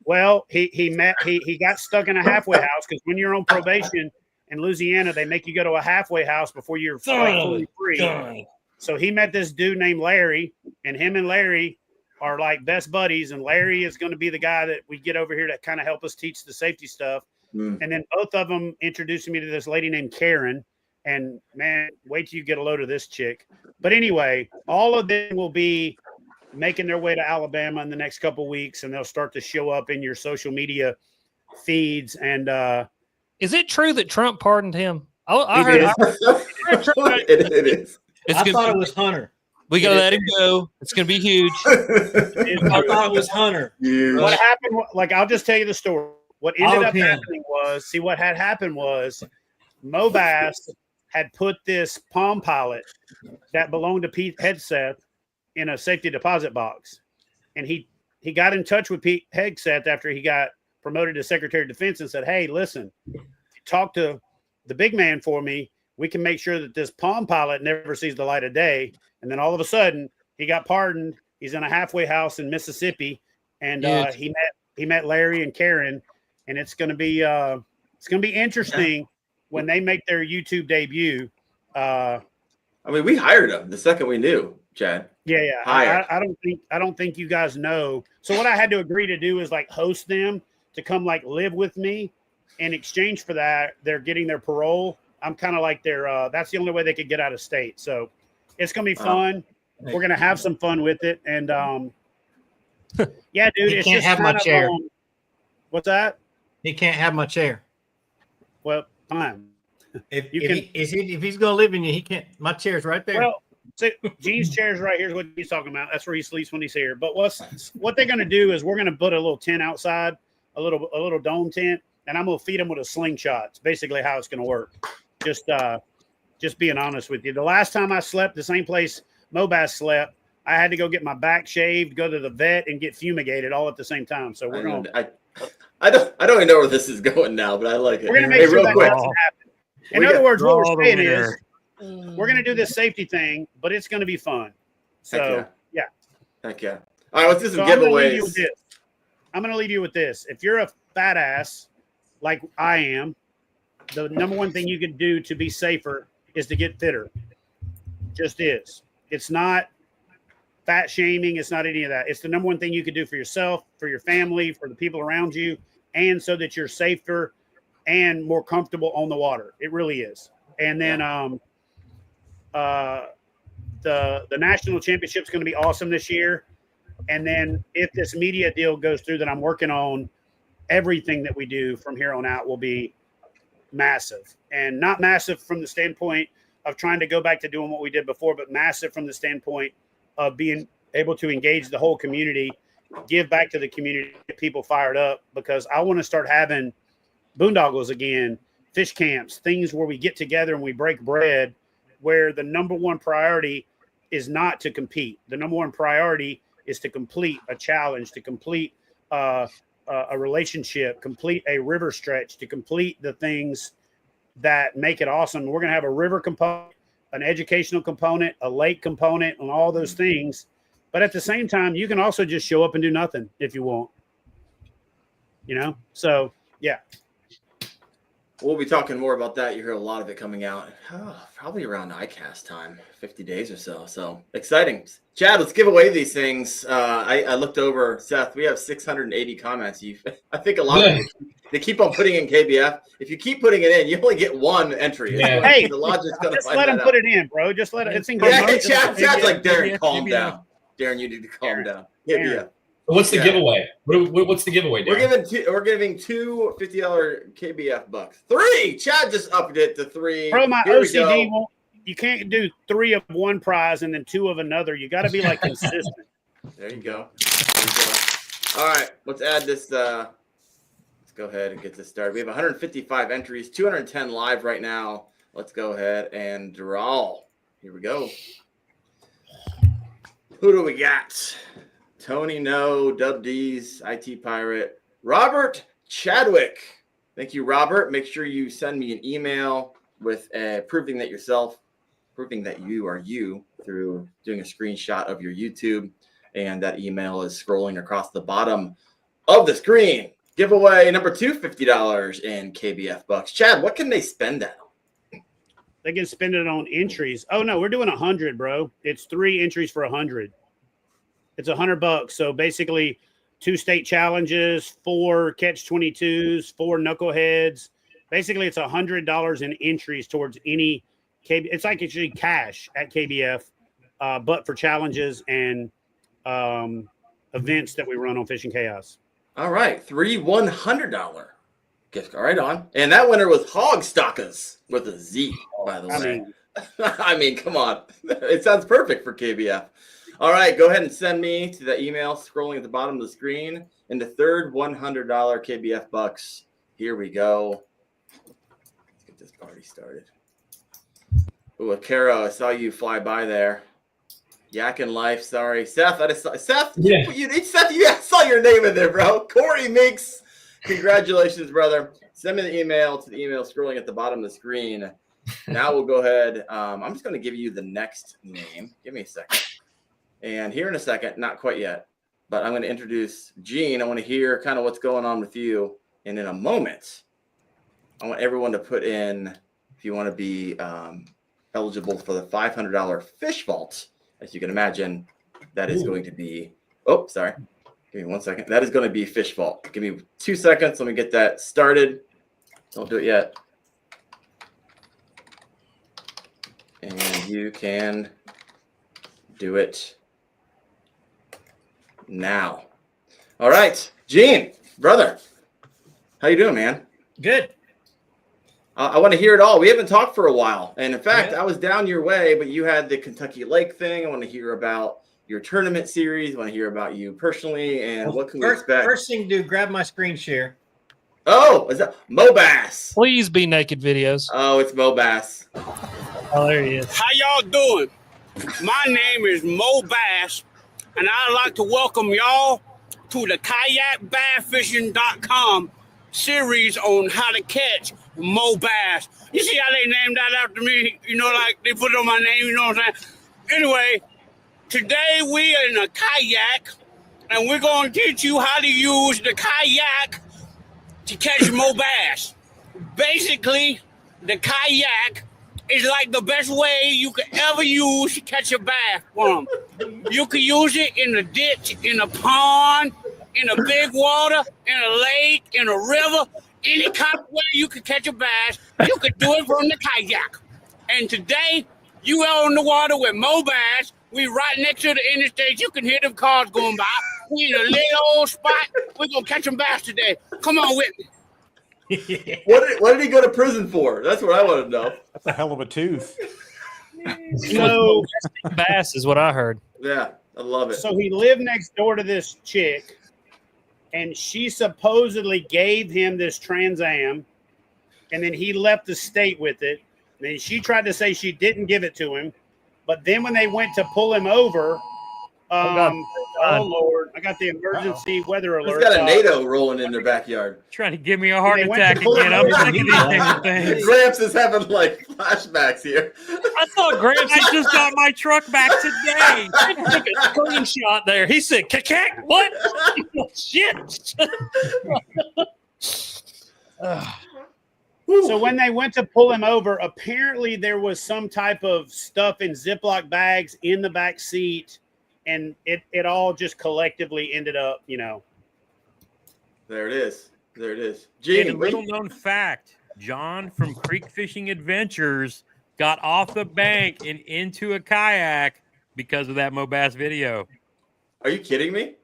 Well, he got stuck in a halfway house because when you're on probation in Louisiana, they make you go to a halfway house before you're fully free. So he met this dude named Larry, and him and Larry are like best buddies. And Larry is going to be the guy that we get over here to kind of help us teach the safety stuff. And then both of them introduced me to this lady named Karen. And man, wait till you get a load of this chick. But anyway, all of them will be making their way to Alabama in the next couple of weeks, and they'll start to show up in your social media feeds. And is it true that Trump pardoned him? I heard it is. I thought it was Hunter. We gotta let him go. It's gonna be huge. I thought it was Hunter. What happened? Like, I'll just tell you the story. What ended up happening was, what had happened was Mo Bass had put this Palm Pilot that belonged to Pete Hegseth in a safety deposit box. And he got in touch with Pete Hegseth after he got promoted to Secretary of Defense and said, hey, listen, talk to the big man for me. We can make sure that this Palm Pilot never sees the light of day. And then all of a sudden he got pardoned. He's in a halfway house in Mississippi. And he met Larry and Karen. And it's going to be interesting when they make their YouTube debut. I mean, we hired them the second we knew, Chad. Yeah. I don't think you guys know. So what I had to agree to do is like host them to come like live with me. In exchange for that, they're getting their parole. I'm kind of like their that's the only way they could get out of state. So it's gonna be fun. We're gonna have some fun with it. And yeah, dude, You it's can't just have my chair. What's that? He can't have my chair. Well, fine. If You if he's gonna live in you, he can't. My chair's right there. Well, so Gene's chair's right here's what he's talking about. That's where he sleeps when he's here. But what they're gonna do is we're gonna put a little tent outside, a little dome tent, and I'm gonna feed him with a slingshot. It's basically how it's gonna work. Just being honest with you. The last time I slept the same place Mobass slept, I had to go get my back shaved, go to the vet, and get fumigated all at the same time. So we're gonna. I don't even know where this is going now, but I like it. We're gonna make sure that doesn't happen. In other words, what we're saying is we're going to do this safety thing, but it's going to be fun. So, yeah. Heck yeah. All right, let's do some giveaways. I'm going to leave you with this. If you're a fat ass like I am, the number one thing you can do to be safer is to get fitter. Just is. It's not fat shaming. It's not any of that. It's the number one thing you can do for yourself, for your family, for the people around you, and so that you're safer and more comfortable on the water. It really is. And then the national championship is going to be awesome this year. And then if this media deal goes through that I'm working on, everything that we do from here on out will be massive. And not massive from the standpoint of trying to go back to doing what we did before, but massive from the standpoint of being able to engage the whole community, give back to the community, get people fired up, because I want to start having boondoggles again, fish camps, things where we get together and we break bread, where the number one priority is not to compete. The number one priority is to complete a challenge, to complete a relationship, complete a river stretch, to complete the things that make it awesome. We're going to have a river component, an educational component, a lake component, and all those things. But at the same time, you can also just show up and do nothing if you want. So, yeah. We'll be talking more about that. You hear a lot of it coming out probably around ICAST time, 50 days or so. So exciting. Chad, let's give away these things. I looked over, Seth, we have 680 comments. I think a lot of them, they keep on putting in KBF. If you keep putting it in, you only get one entry. Yeah. Hey, the logic's gonna just let them put it in, bro. Just let it. It's in. Chad's like, Daren, calm down. Daren, you need to calm down. KBF. What's the giveaway? What's the giveaway, Daren? We're giving two $50 KBF Bucks. 3. Chad just upped it to 3. Bro, my OCD won't. You can't do 3 of one prize and then 2 of another. You got to be like consistent. There you go. All right, let's add this. Let's go ahead and get this started. We have 155 entries, 210 live right now. Let's go ahead and draw. Here we go. Who do we got? Tony No, Dub D's, IT Pirate, Robert Chadwick. Thank you, Robert. Make sure you send me an email with proving that you are you through doing a screenshot of your YouTube. And that email is scrolling across the bottom of the screen. Giveaway number 2, $50 in KBF Bucks. Chad, what can they spend that on? They can spend it on entries. Oh, no, we're doing 100, bro. It's 3 entries for 100. It's $100. So basically 2 state challenges, 4 catch-22s, 4 knuckleheads. Basically, it's $100 in entries towards any KBF. It's like actually cash at KBF, but for challenges and events that we run on Fishing Chaos. All right, 3 $100 gift card right on. And that winner was Hogstalkers with a Z, by the way. I mean, come on. It sounds perfect for KBF. All right, go ahead and send me to the email scrolling at the bottom of the screen. And the third $100 KBF Bucks. Here we go. Let's get this party started. Ooh, Akaro, I saw you fly by there. Yak in Life, sorry. Seth, I just saw Seth. Yeah. Seth, I saw your name in there, bro. Corey Minks. Congratulations, brother. Send me the email to the email scrolling at the bottom of the screen. Now we'll go ahead. I'm just going to give you the next name. Give me a second. And here in a second, not quite yet, but I'm going to introduce Gene. I want to hear kind of what's going on with you. And in a moment, I want everyone to put in, if you want to be eligible for the $500 fish vault. As you can imagine, that is going to be, sorry. Give me 1 second. That is going to be fish vault. Give me 2 seconds. Let me get that started. Don't do it yet. And you can do it now. All right, Gene, brother, How you doing, man? Good. I want to hear it all. We haven't talked for a while. And in fact, I was down your way, but you had the Kentucky Lake thing. I want to hear about your tournament series. I want to hear about you personally and what can we expect? First thing to do, grab my screen share. Oh, is that Mo Bass? Please be naked videos. Oh, it's Mo Bass. Oh, there he is. How y'all doing? My name is Mo Bass, and I'd like to welcome y'all to the KayakBassFishing.com series on how to catch Mo Bass. You see how they named that after me? You know, like they put it on my name, you know what I'm saying? Anyway, today we are in a kayak, and we're going to teach you how to use the kayak to catch Mo Bass. Basically, the kayak is like the best way you could ever use to catch a bass from. You could use it in a ditch, in a pond, in a big water, in a lake, in a river, any kind of way you could catch a bass, you could do it from the kayak. And today, you are on the water with Mo Bass. We right next to the interstate. You can hear them cars going by. We in a little old spot. We're going to catch some bass today. Come on with me. What did he go to prison for? That's what I want to know. That's a hell of a tooth. So bass is what I heard. Yeah, I love it. So he lived next door to this chick, and she supposedly gave him this Trans Am, and then he left the state with it. And then she tried to say she didn't give it to him, but then when they went to pull him over, oh Lord, I got the emergency weather alert. He's got a NATO rolling in their backyard. Trying to give me a heart attack again. I'm sick of these things. Gramps is having like flashbacks here. I thought Gramps I just got my truck back today. I took a screenshot there. He said, "Kayak, what?" Shit. So when they went to pull him over, apparently there was some type of stuff in Ziploc bags in the back seat, and it all just collectively ended up, you know. There it is. There it is. And a little known fact, John from Creek Fishing Adventures got off the bank and into a kayak because of that Mo Bass video. Are you kidding me?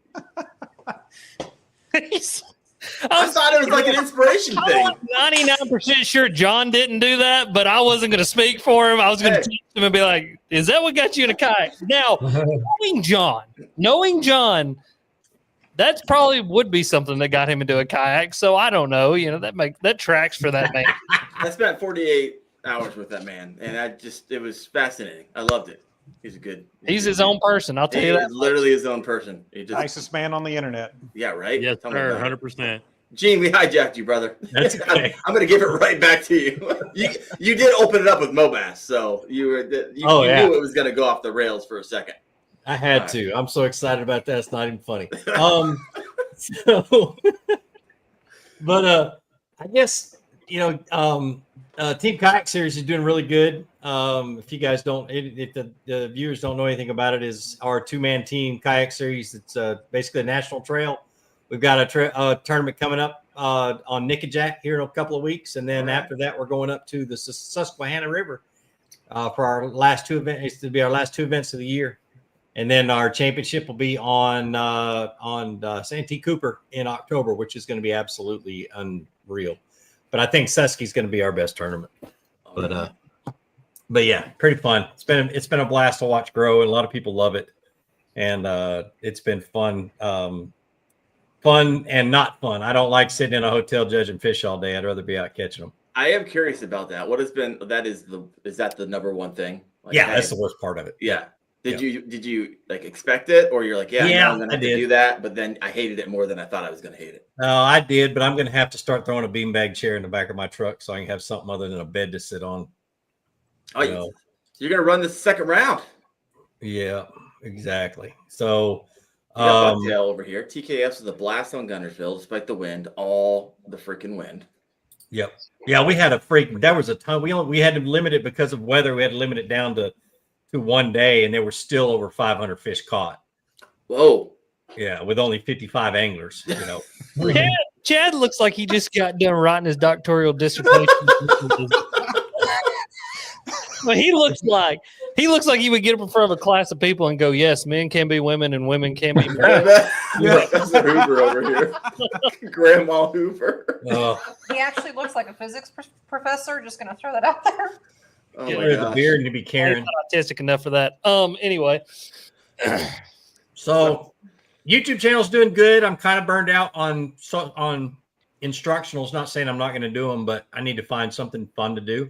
I thought it was like an inspiration thing. I'm 99% sure John didn't do that, but I wasn't going to speak for him. I was going to teach him and be like, "Is that what got you in a kayak?" Now, knowing John, that probably would be something that got him into a kayak. So I don't know. You know, that tracks for that man. I spent 48 hours with that man, and it was fascinating. I loved it. He's his own person. I'll tell you that. He's literally his own person. Nicest man on the internet. Yeah, right? Yes, sir, 100%. Gene, we hijacked you, brother. That's okay. I'm going to give it right back to you. You did open it up with Mo Bass, so you knew it was going to go off the rails for a second. I had to. I'm so excited about that. It's not even funny. But I guess, Team Kayak Series is doing really good. If you guys if the viewers don't know anything about it, is our two-man team kayak series. It's basically a national trail. We've got a tournament coming up on Nickajack here in a couple of weeks, and then after that, we're going up to the Susquehanna River for our last two events. It's to be our last two events of the year, and then our championship will be on Santee Cooper in October, which is going to be absolutely unreal. But I think Susky's going to be our best tournament. But yeah, pretty fun. It's been a blast to watch grow, and a lot of people love it, and it's been fun. Fun and not fun. I don't like sitting in a hotel judging fish all day. I'd rather be out catching them. I am curious about that. Is that the number one thing? Like, that's the worst part of it. Yeah. Did you like expect it, or you're like, I'm gonna have to do that, but then I hated it more than I thought I was gonna hate it? No, I did, but I'm gonna have to start throwing a beanbag chair in the back of my truck so I can have something other than a bed to sit on. Oh, you're gonna run the second round. Yeah, exactly. So Bucktail over here. TKF's is a blast on Gunnersville, despite the wind, all the freaking wind. Yep. Yeah, we had there was a ton. We had to limit it because of weather. We had to limit it down to 1 day, and there were still over 500 fish caught. Whoa. Yeah, with only 55 anglers, Chad looks like he just got done writing his doctoral dissertation. Well, he looks like He looks like he would get up in front of a class of people and go, "Yes, men can be women, and women can be men." That's the Hoover over here. Grandma Hoover. He actually looks like a physics professor. Just going to throw that out there. Oh Get my rid of the gosh. beard and to be Karen. I'm not autistic enough for that. Anyway. So YouTube channel's doing good. I'm kind of burned out on instructionals. Not saying I'm not going to do them, but I need to find something fun to do.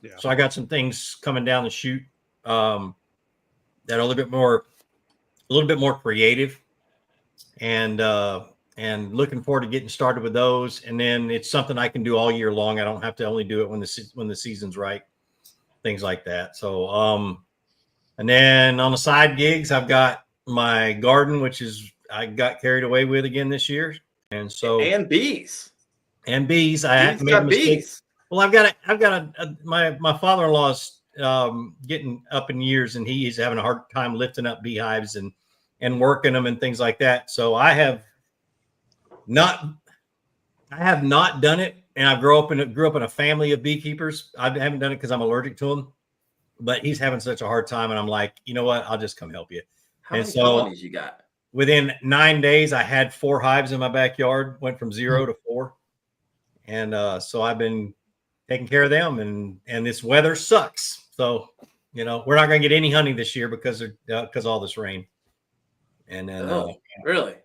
Yeah. So I got some things coming down the chute that are a little bit more creative, and looking forward to getting started with those. And then it's something I can do all year long. I don't have to only do it when the season's right, things like that. So and then on the side gigs, I've got my garden, which is I got carried away with again this year, and so and bees. I had to make a mistake. Bees. Well, I've got my father-in-law's getting up in years, and he's having a hard time lifting up beehives and working them and things like that. So I have not done it, and I grew up in a family of beekeepers. I haven't done it because I'm allergic to them, but he's having such a hard time, and I'm like, you know what? I'll just come help you. How many colonies you got? Within 9 days, I had 4 hives in my backyard. Went from 0 to 4, and so I've been taking care of them, and this weather sucks. So, we're not going to get any honey this year because of all this rain. And then, really?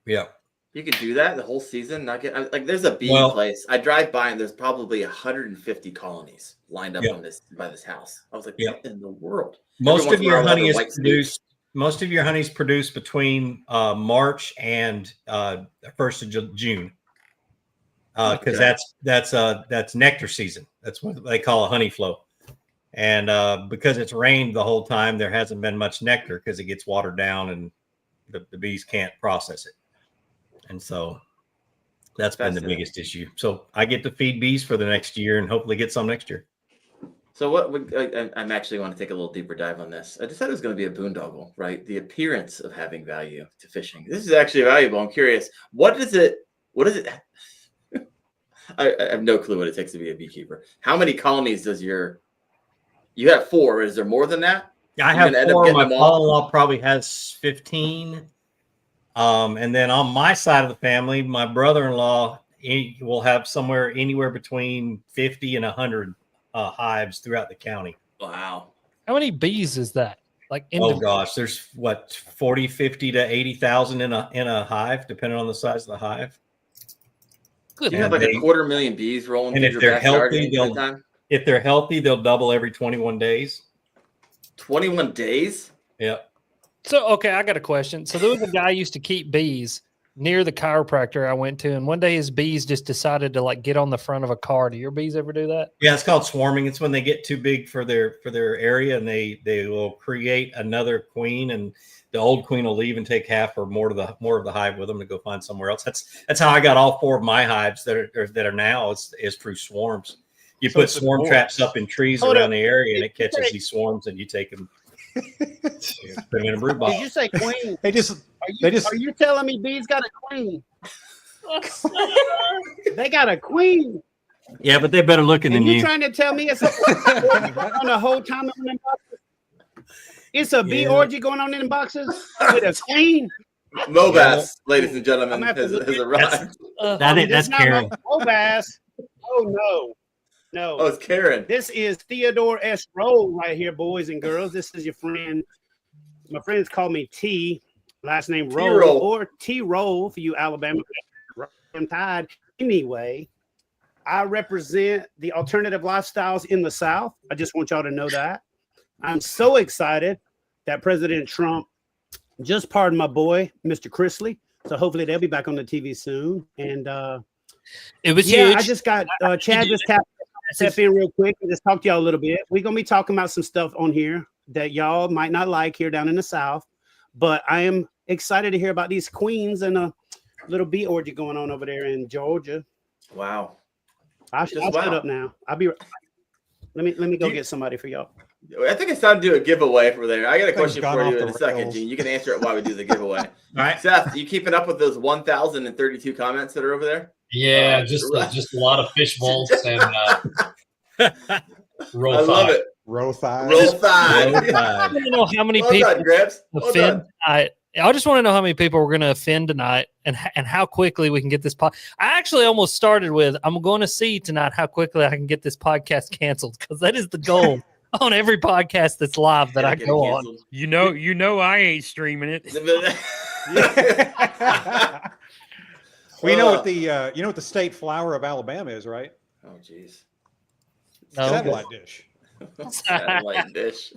Yeah. You could do that the whole season, not get like. There's a bee place. I drive by and there's probably 150 colonies lined up on by this house. I was like, what in the world? Most of your honey is produced. Most of your honey is produced between March and 1st of June. Because that's nectar season. That's what they call a honey flow. And because it's rained the whole time, there hasn't been much nectar because it gets watered down and the bees can't process it. And so that's been the biggest issue. So I get to feed bees for the next year and hopefully get some next year. So I'm actually want to take a little deeper dive on this. I decided it was going to be a boondoggle, right? The appearance of having value to fishing. This is actually valuable. I'm curious. What is it? I have no clue what it takes to be a beekeeper. How many colonies does you have 4? Is there more than that? Yeah, I have 4. My father-in-law probably has 15. And then on my side of the family, my brother-in-law will have anywhere between 50 and 100 hives throughout the county. Wow. How many bees is that? Oh gosh, there's 40, 50 to 80,000 in a hive, depending on the size of the hive. Good. You have like 250,000 bees rolling and through your backyard. If they're healthy, they'll double every 21 days. 21 days? Yeah. So, okay, I got a question. So there was a guy who used to keep bees near the chiropractor I went to, and one day his bees just decided to get on the front of a car. Do your bees ever do that? Yeah, it's called swarming. It's when they get too big for their area, and they will create another queen, and the old queen will leave and take half or more of the hive with them to go find somewhere else. That's how I got all 4 of my hives that are now is through swarms. You put swarm traps up in trees around the area, and it catches these swarms, and you take them. Put them in a brood box. Did you say queen? Are you telling me bees got a queen? They got a queen. Yeah, but they're better looking than you. You trying to tell me it's on the whole time in them boxes? It's a bee orgy going on in the boxes with a queen. Mobass, ladies and gentlemen, has arrived. That's Karen. Mobass. Oh no. Oh, it's Karen. This is Theodore S. Roll right here, boys and girls. This is your friend. My friends call me T, last name Roll, or T Roll for you Alabama Tide. Anyway, I represent the alternative lifestyles in the South. I just want y'all to know that. I'm so excited that President Trump just pardoned my boy, Mr. Chrisley. So hopefully they'll be back on the TV soon. And it was huge. I just got Chad just tapped step in real quick and just talk to y'all a little bit. We're gonna be talking about some stuff on here that y'all might not like here down in the South, but I am excited to hear about these queens and a little bee orgy going on over there in Georgia. Wow. I'll shut up now. I'll be. Let me go get somebody for y'all. I think it's time to do a giveaway for there. I got a question for you in a second, Gene. You can answer it while we do the giveaway. All right, Seth, you keeping up with those 1,032 comments that are over there? Yeah, just a lot of fish balls and roll. I love it. Roll Tide. Roll Tide. I want to know how many Well people done, Gramps. Well offend done. tonight. I just want to know how many people we're going to offend tonight, and how quickly we can get this I actually almost started with, I'm going to see tonight how quickly I can get this podcast canceled, because that is the goal on every podcast that's live that I go on. You know, I ain't streaming it. Well, you know what the state flower of Alabama is, right? Oh, jeez. No. Satellite dish. Satellite dish.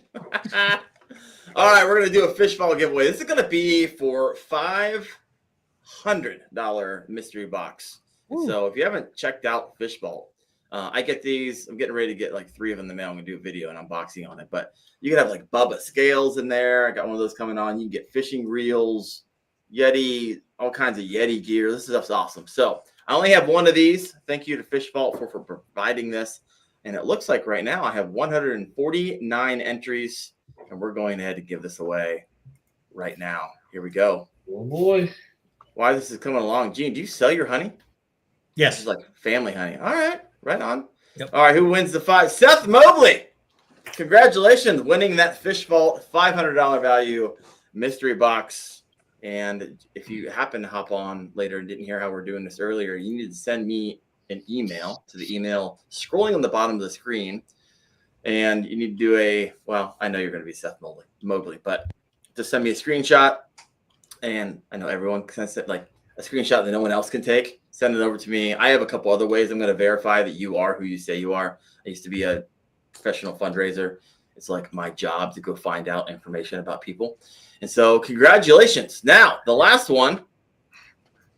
All right, we're going to do a fish ball giveaway. This is going to be for $500 mystery box. So if you haven't checked out Fish Vault, I get these. I'm getting ready to get like 3 of them in the mail. I'm going to do a video and unboxing on it. But you can have like Bubba scales in there. I got one of those coming on. You can get fishing reels, Yeti, all kinds of Yeti gear. This stuff's awesome. So I only have one of these. Thank you to Fish Vault for providing this. And it looks like right now I have 149 entries. And we're going ahead to give this away right now. Here we go. Oh boy. Why this is coming along. Gene, do you sell your honey? Yes. This is like family honey. All right. Right on. Yep. All right. Who wins the 5? Seth Mobley. Congratulations. Winning that Fish Vault $500 value mystery box. And if you happen to hop on later and didn't hear how we're doing this earlier, you need to send me an email to the email scrolling on the bottom of the screen. And you need to do I know you're going to be Seth Mobley, but just send me a screenshot. And I know everyone can send like a screenshot that no one else can take. Send it over to me. I have a couple other ways I'm going to verify that you are who you say you are. I used to be a professional fundraiser. It's like my job to go find out information about people. And so congratulations. Now, the last one.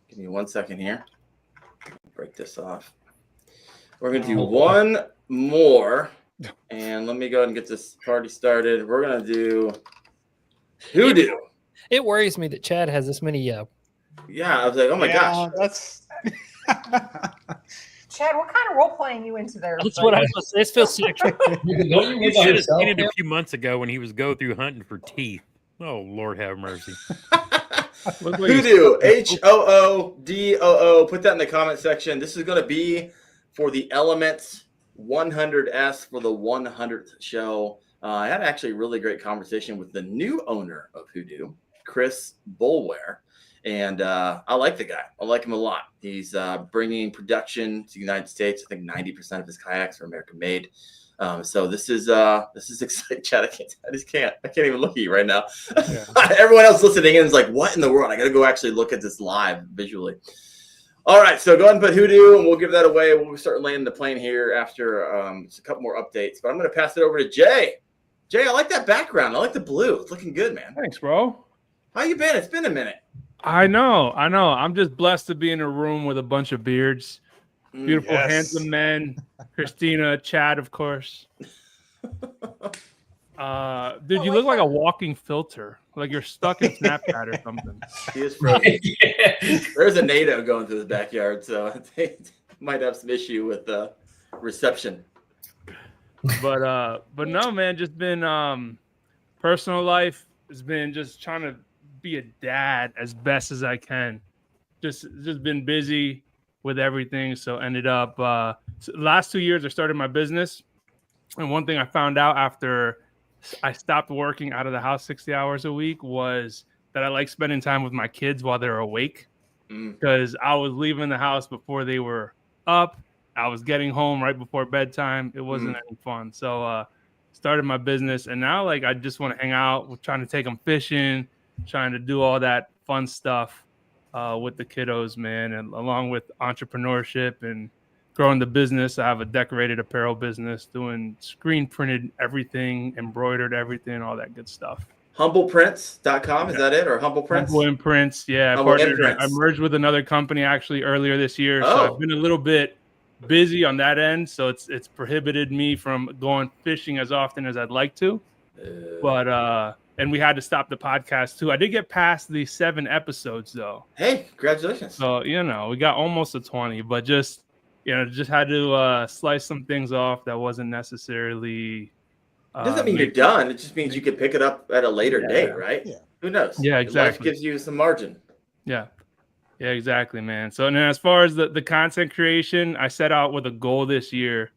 Give me 1 second here. Break this off. We're going to do one more. And let me go ahead and get this party started. We're going to do Hoodoo. It worries me that Chad has this many. Yeah, I was like, oh my gosh. That's Chad, what kind of role playing you into there? That's what I was. This feels sexual. You should have seen it a few months ago when he was go through hunting for teeth. Oh, Lord have mercy. Hoodoo, HOODOO. Put that in the comment section. This is going to be for the Elements 100S for the 100th show. I had actually a really great conversation with the new owner of Hoodoo, Chris Boulware. And I like the guy. I like him a lot. He's bringing production to the United States. I think 90% of his kayaks are American made. So this is exciting. Chad, I can't even look at you right now. Yeah. Everyone else listening in is like, what in the world? I got to go actually look at this live visually. All right, so go ahead and put Hoodoo, and we'll give that away. We'll start landing the plane here after just a couple more updates. But I'm going to pass it over to Jay. Jay, I like that background. I like the blue. It's looking good, man. Thanks, bro. How you been? It's been a minute. I know. I'm just blessed to be in a room with a bunch of beards. Beautiful, handsome men. Christina, Chad, of course. Dude, you look like a walking filter. Like you're stuck in Snapchat or something. He is frozen. There's a NATO going through his backyard, so they might have some issue with reception. But no, man, just been personal life has been just trying to be a dad as best as I can. Just been busy with everything. So ended up last 2 years I started my business. And one thing I found out after I stopped working out of the house 60 hours a week was that I like spending time with my kids while they're awake. Because I was leaving the house before they were up. I was getting home right before bedtime. It wasn't any fun. So started my business. And now like I just want to hang out. We're trying to take them fishing, trying to do all that fun stuff with the kiddos, man. And along with entrepreneurship and growing the business, I have a decorated apparel business doing screen printed everything, embroidered everything, all that good stuff. HumblePrints.com, is that it? Or Humble Prints? Humble Imprints, yeah. I merged with another company actually earlier this year. So I've been a little bit busy on that end. So it's prohibited me from going fishing as often as I'd like to. But and we had to stop the podcast too. I did get past the 7 episodes though. Hey, congratulations. So, we got almost to 20, but just had to slice some things off that wasn't necessarily. It doesn't mean you're done. It just means you could pick it up at a later date, right? Yeah. Who knows? Yeah, exactly. Life gives you some margin. Yeah. Yeah, exactly, man. So, and then as far as the content creation, I set out with a goal this year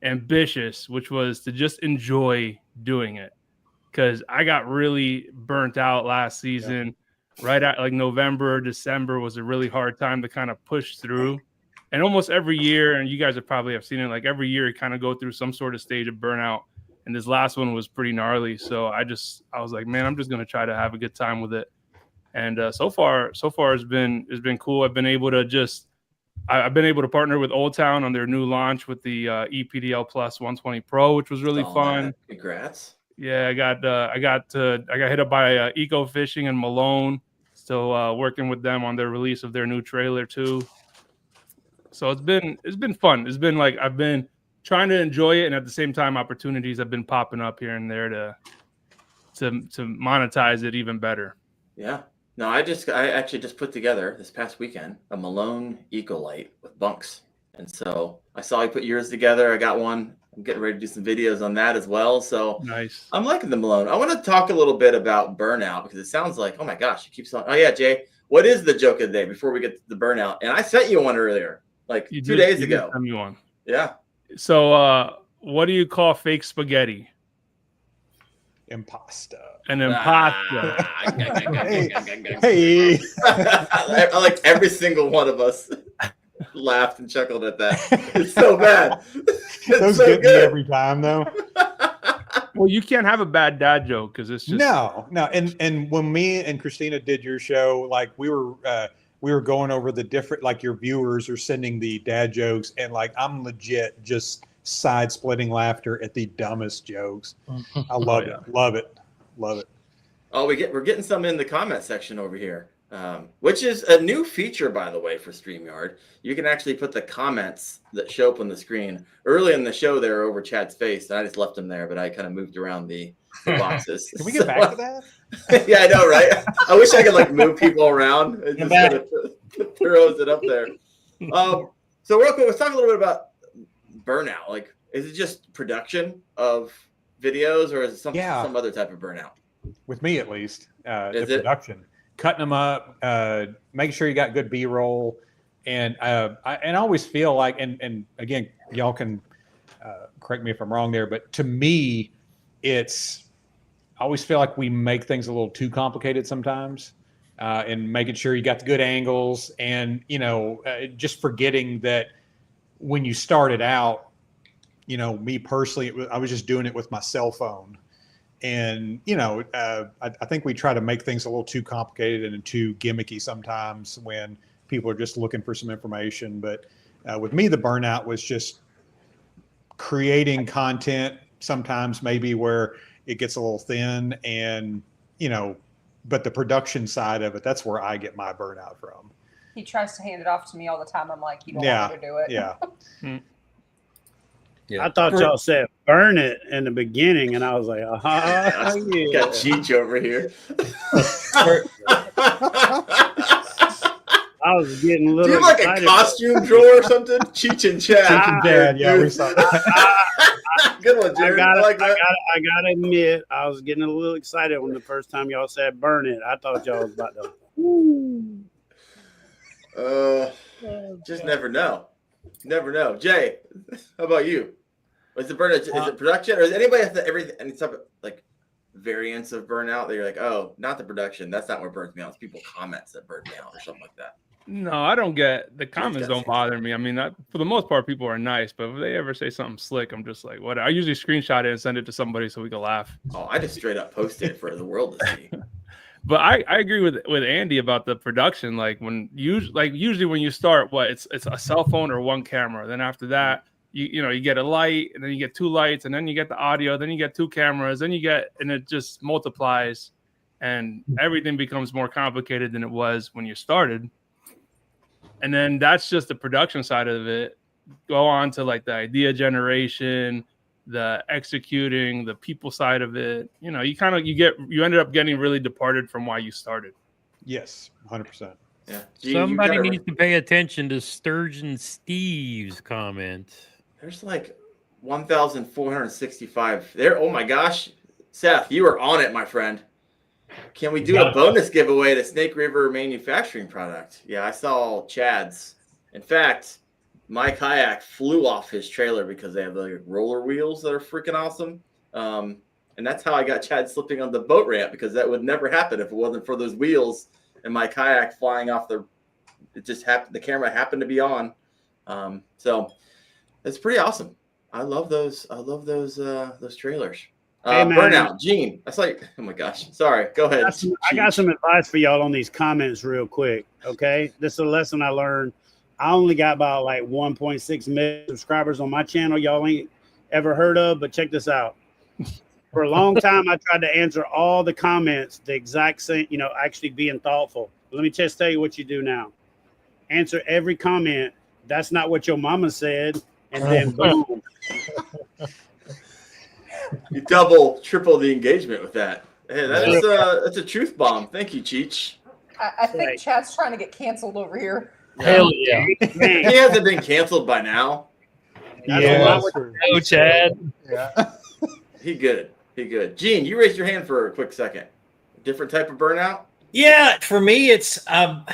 ambitious, which was to just enjoy doing it. Because I got really burnt out last season. Right at like November, December was a really hard time to kind of push through. And almost every year, and you guys have seen it, like every year you kind of go through some sort of stage of burnout. And this last one was pretty gnarly. So I was like, man, I'm just going to try to have a good time with it. And so far it's been cool. I've been able to partner with Old Town on their new launch with the EPDL Plus 120 Pro, which was really fun. Congrats. Yeah, I got hit up by Eco Fishing and Malone. Still working with them on their release of their new trailer too. So it's been fun. It's been like I've been trying to enjoy it, and at the same time, opportunities have been popping up here and there to monetize it even better. Yeah. No, I actually just put together this past weekend a Malone Ecolite with bunks, and so I saw you put yours together. I got one. I'm getting ready to do some videos on that as well. So nice. I'm liking the Malone. I want to talk a little bit about burnout because it sounds like, oh my gosh, you keep saying, oh yeah, Jay, what is the joke of the day before we get to the burnout? And I sent you one earlier, like 2 days ago. Send me one. Yeah. So what do you call fake spaghetti? Impasta. An impasta. Hey. I like every single one of us laughed and chuckled at that. It's so bad. Those get me every time though. Well, you can't have a bad dad joke because it's just no. And when me and Christina did your show, like we were going over the different, like your viewers are sending the dad jokes, and like I'm legit just side splitting laughter at the dumbest jokes. I love it. Love it. Love it. Oh, we're getting some in the comment section over here, which is a new feature, by the way, for StreamYard. You can actually put the comments that show up on the screen. Early in the show, they were over Chad's face, and I just left them there, but I kind of moved around the boxes. Can we get back to that? Yeah, I know, right? I wish I could like move people around. It just kind of throws it up there. So real quick, let's talk a little bit about burnout. Like, is it just production of videos, or is it some other type of burnout? With me, at least, the production, cutting them up, making sure you got good B-roll, and I always feel like, and again, y'all can correct me if I'm wrong there, but to me, I always feel like we make things a little too complicated sometimes, and making sure you got the good angles, and just forgetting that when you started out, me personally, I was just doing it with my cell phone. And, I think we try to make things a little too complicated and too gimmicky sometimes when people are just looking for some information. But with me, the burnout was just creating content sometimes maybe where it gets a little thin and, but the production side of it, that's where I get my burnout from. He tries to hand it off to me all the time. I'm like, you don't want me to do it. Yeah. Yeah. I thought y'all said burn it in the beginning, and I was like, yeah. Got Cheech over here. I was getting a little. Do you have like a costume drawer or something? Cheech and Chad. Cheech and Chad, yeah, we saw that. Good one, Jared. I gotta admit, I was getting a little excited when the first time y'all said burn it. I thought y'all was about to. Just never know. Never know. Jay, how about you? Is it burnout? Is it production, or does anybody have any type of like variants of burnout that you're like, oh, not the production. That's not what burns me out. It's people comments that burn me out or something like that. No, I don't get the comments. Don't bother me. I mean, for the most part, people are nice, but if they ever say something slick, I'm just like, what? I usually screenshot it and send it to somebody so we can laugh. Oh, I just straight up post it for the world to see. But I agree with Andy about the production. Like usually when you start, it's a cell phone or one camera. Then after that, you get a light, and then you get two lights, and then you get the audio, then you get two cameras, and it just multiplies, and everything becomes more complicated than it was when you started. And then that's just the production side of it. Go on to like the idea generation, the executing, the people side of it. You ended up getting really departed from why you started. Yes, 100%. Yeah. Somebody needs to pay attention to Sturgeon Steve's comment. There's like 1,465 there. Oh my gosh. Seth, you are on it, my friend. Can we do a bonus giveaway to Snake River Manufacturing product? Yeah, I saw Chad's. In fact, my kayak flew off his trailer because they have like roller wheels that are freaking awesome. And that's how I got Chad slipping on the boat ramp, because that would never happen if it wasn't for those wheels and my kayak flying off it just happened. The camera happened to be on. So it's pretty awesome. I love those trailers. Hey, man. Burnout, Gene. That's like, oh my gosh. Sorry. Go ahead. I got some advice for y'all on these comments real quick. Okay. This is a lesson I learned. I only got about like 1.6 million subscribers on my channel. Y'all ain't ever heard of, but check this out. For a long time, I tried to answer all the comments the exact same, actually being thoughtful. Let me just tell you what you do now. Answer every comment. That's not what your mama said. And then boom. You double, triple the engagement with that. Hey, that's a truth bomb. Thank you, Cheech. I think Chad's trying to get canceled over here. Hell yeah. He hasn't been canceled by now. Yeah. No, Chad. Yeah. He good. Gene, you raised your hand for a quick second. Different type of burnout? Yeah, for me, it's I'm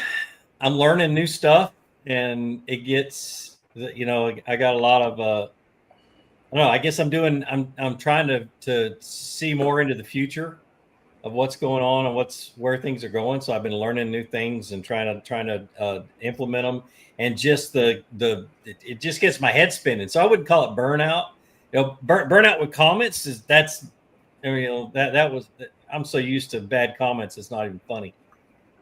learning new stuff, and it gets I got a lot of I don't know. I guess I'm trying to see more into the future of what's going on and where things are going. So I've been learning new things and trying to implement them, and just it just gets my head spinning. So I wouldn't call it burnout. Burnout with comments I'm so used to bad comments, it's not even funny.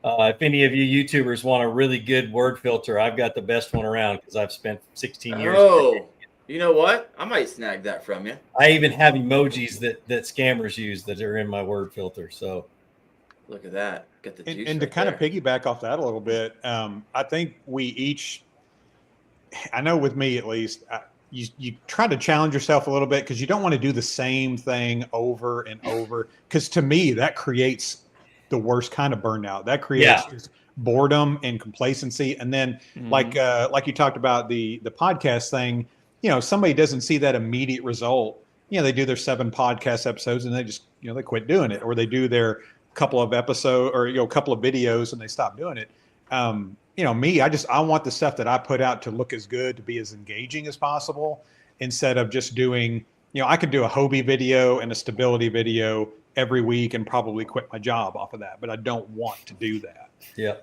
If any of you YouTubers want a really good word filter, I've got the best one around because I've spent 16 years. Oh, you know what? I might snag that from you. I even have emojis that scammers use that are in my word filter. So look at that. Get the juice. And to kind of piggyback off that a little bit, I think we each, I know with me at least, you try to challenge yourself a little bit because you don't want to do the same thing over and over. Because to me, that creates the worst kind of burnout. That creates just boredom and complacency. And then, like you talked about the podcast thing, somebody doesn't see that immediate result. They do their 7 podcast episodes and they just they quit doing it, or they do their couple of episodes or a couple of videos and they stop doing it. Me, I want the stuff that I put out to look as good, to be as engaging as possible, instead of just doing, I could do a Hobie video and a stability video every week and probably quit my job off of that, but I don't want to do that. Yeah.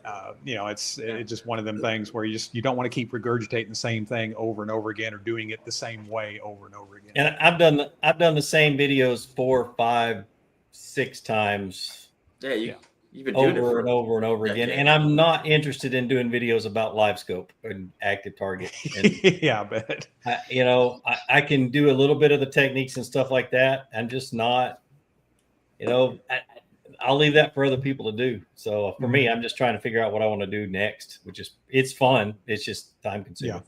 It's just one of them things where you don't want to keep regurgitating the same thing over and over again, or doing it the same way over and over again. And I've done the same videos 4, 5, 6 times. Yeah. You've been doing over and over and over again. And I'm not interested in doing videos about live scope and active target. And, yeah, I bet. I can do a little bit of the techniques and stuff like that. I'm just not, I'll leave that for other people to do. So for me, I'm just trying to figure out what I want to do next, which is, it's fun. It's just time consuming.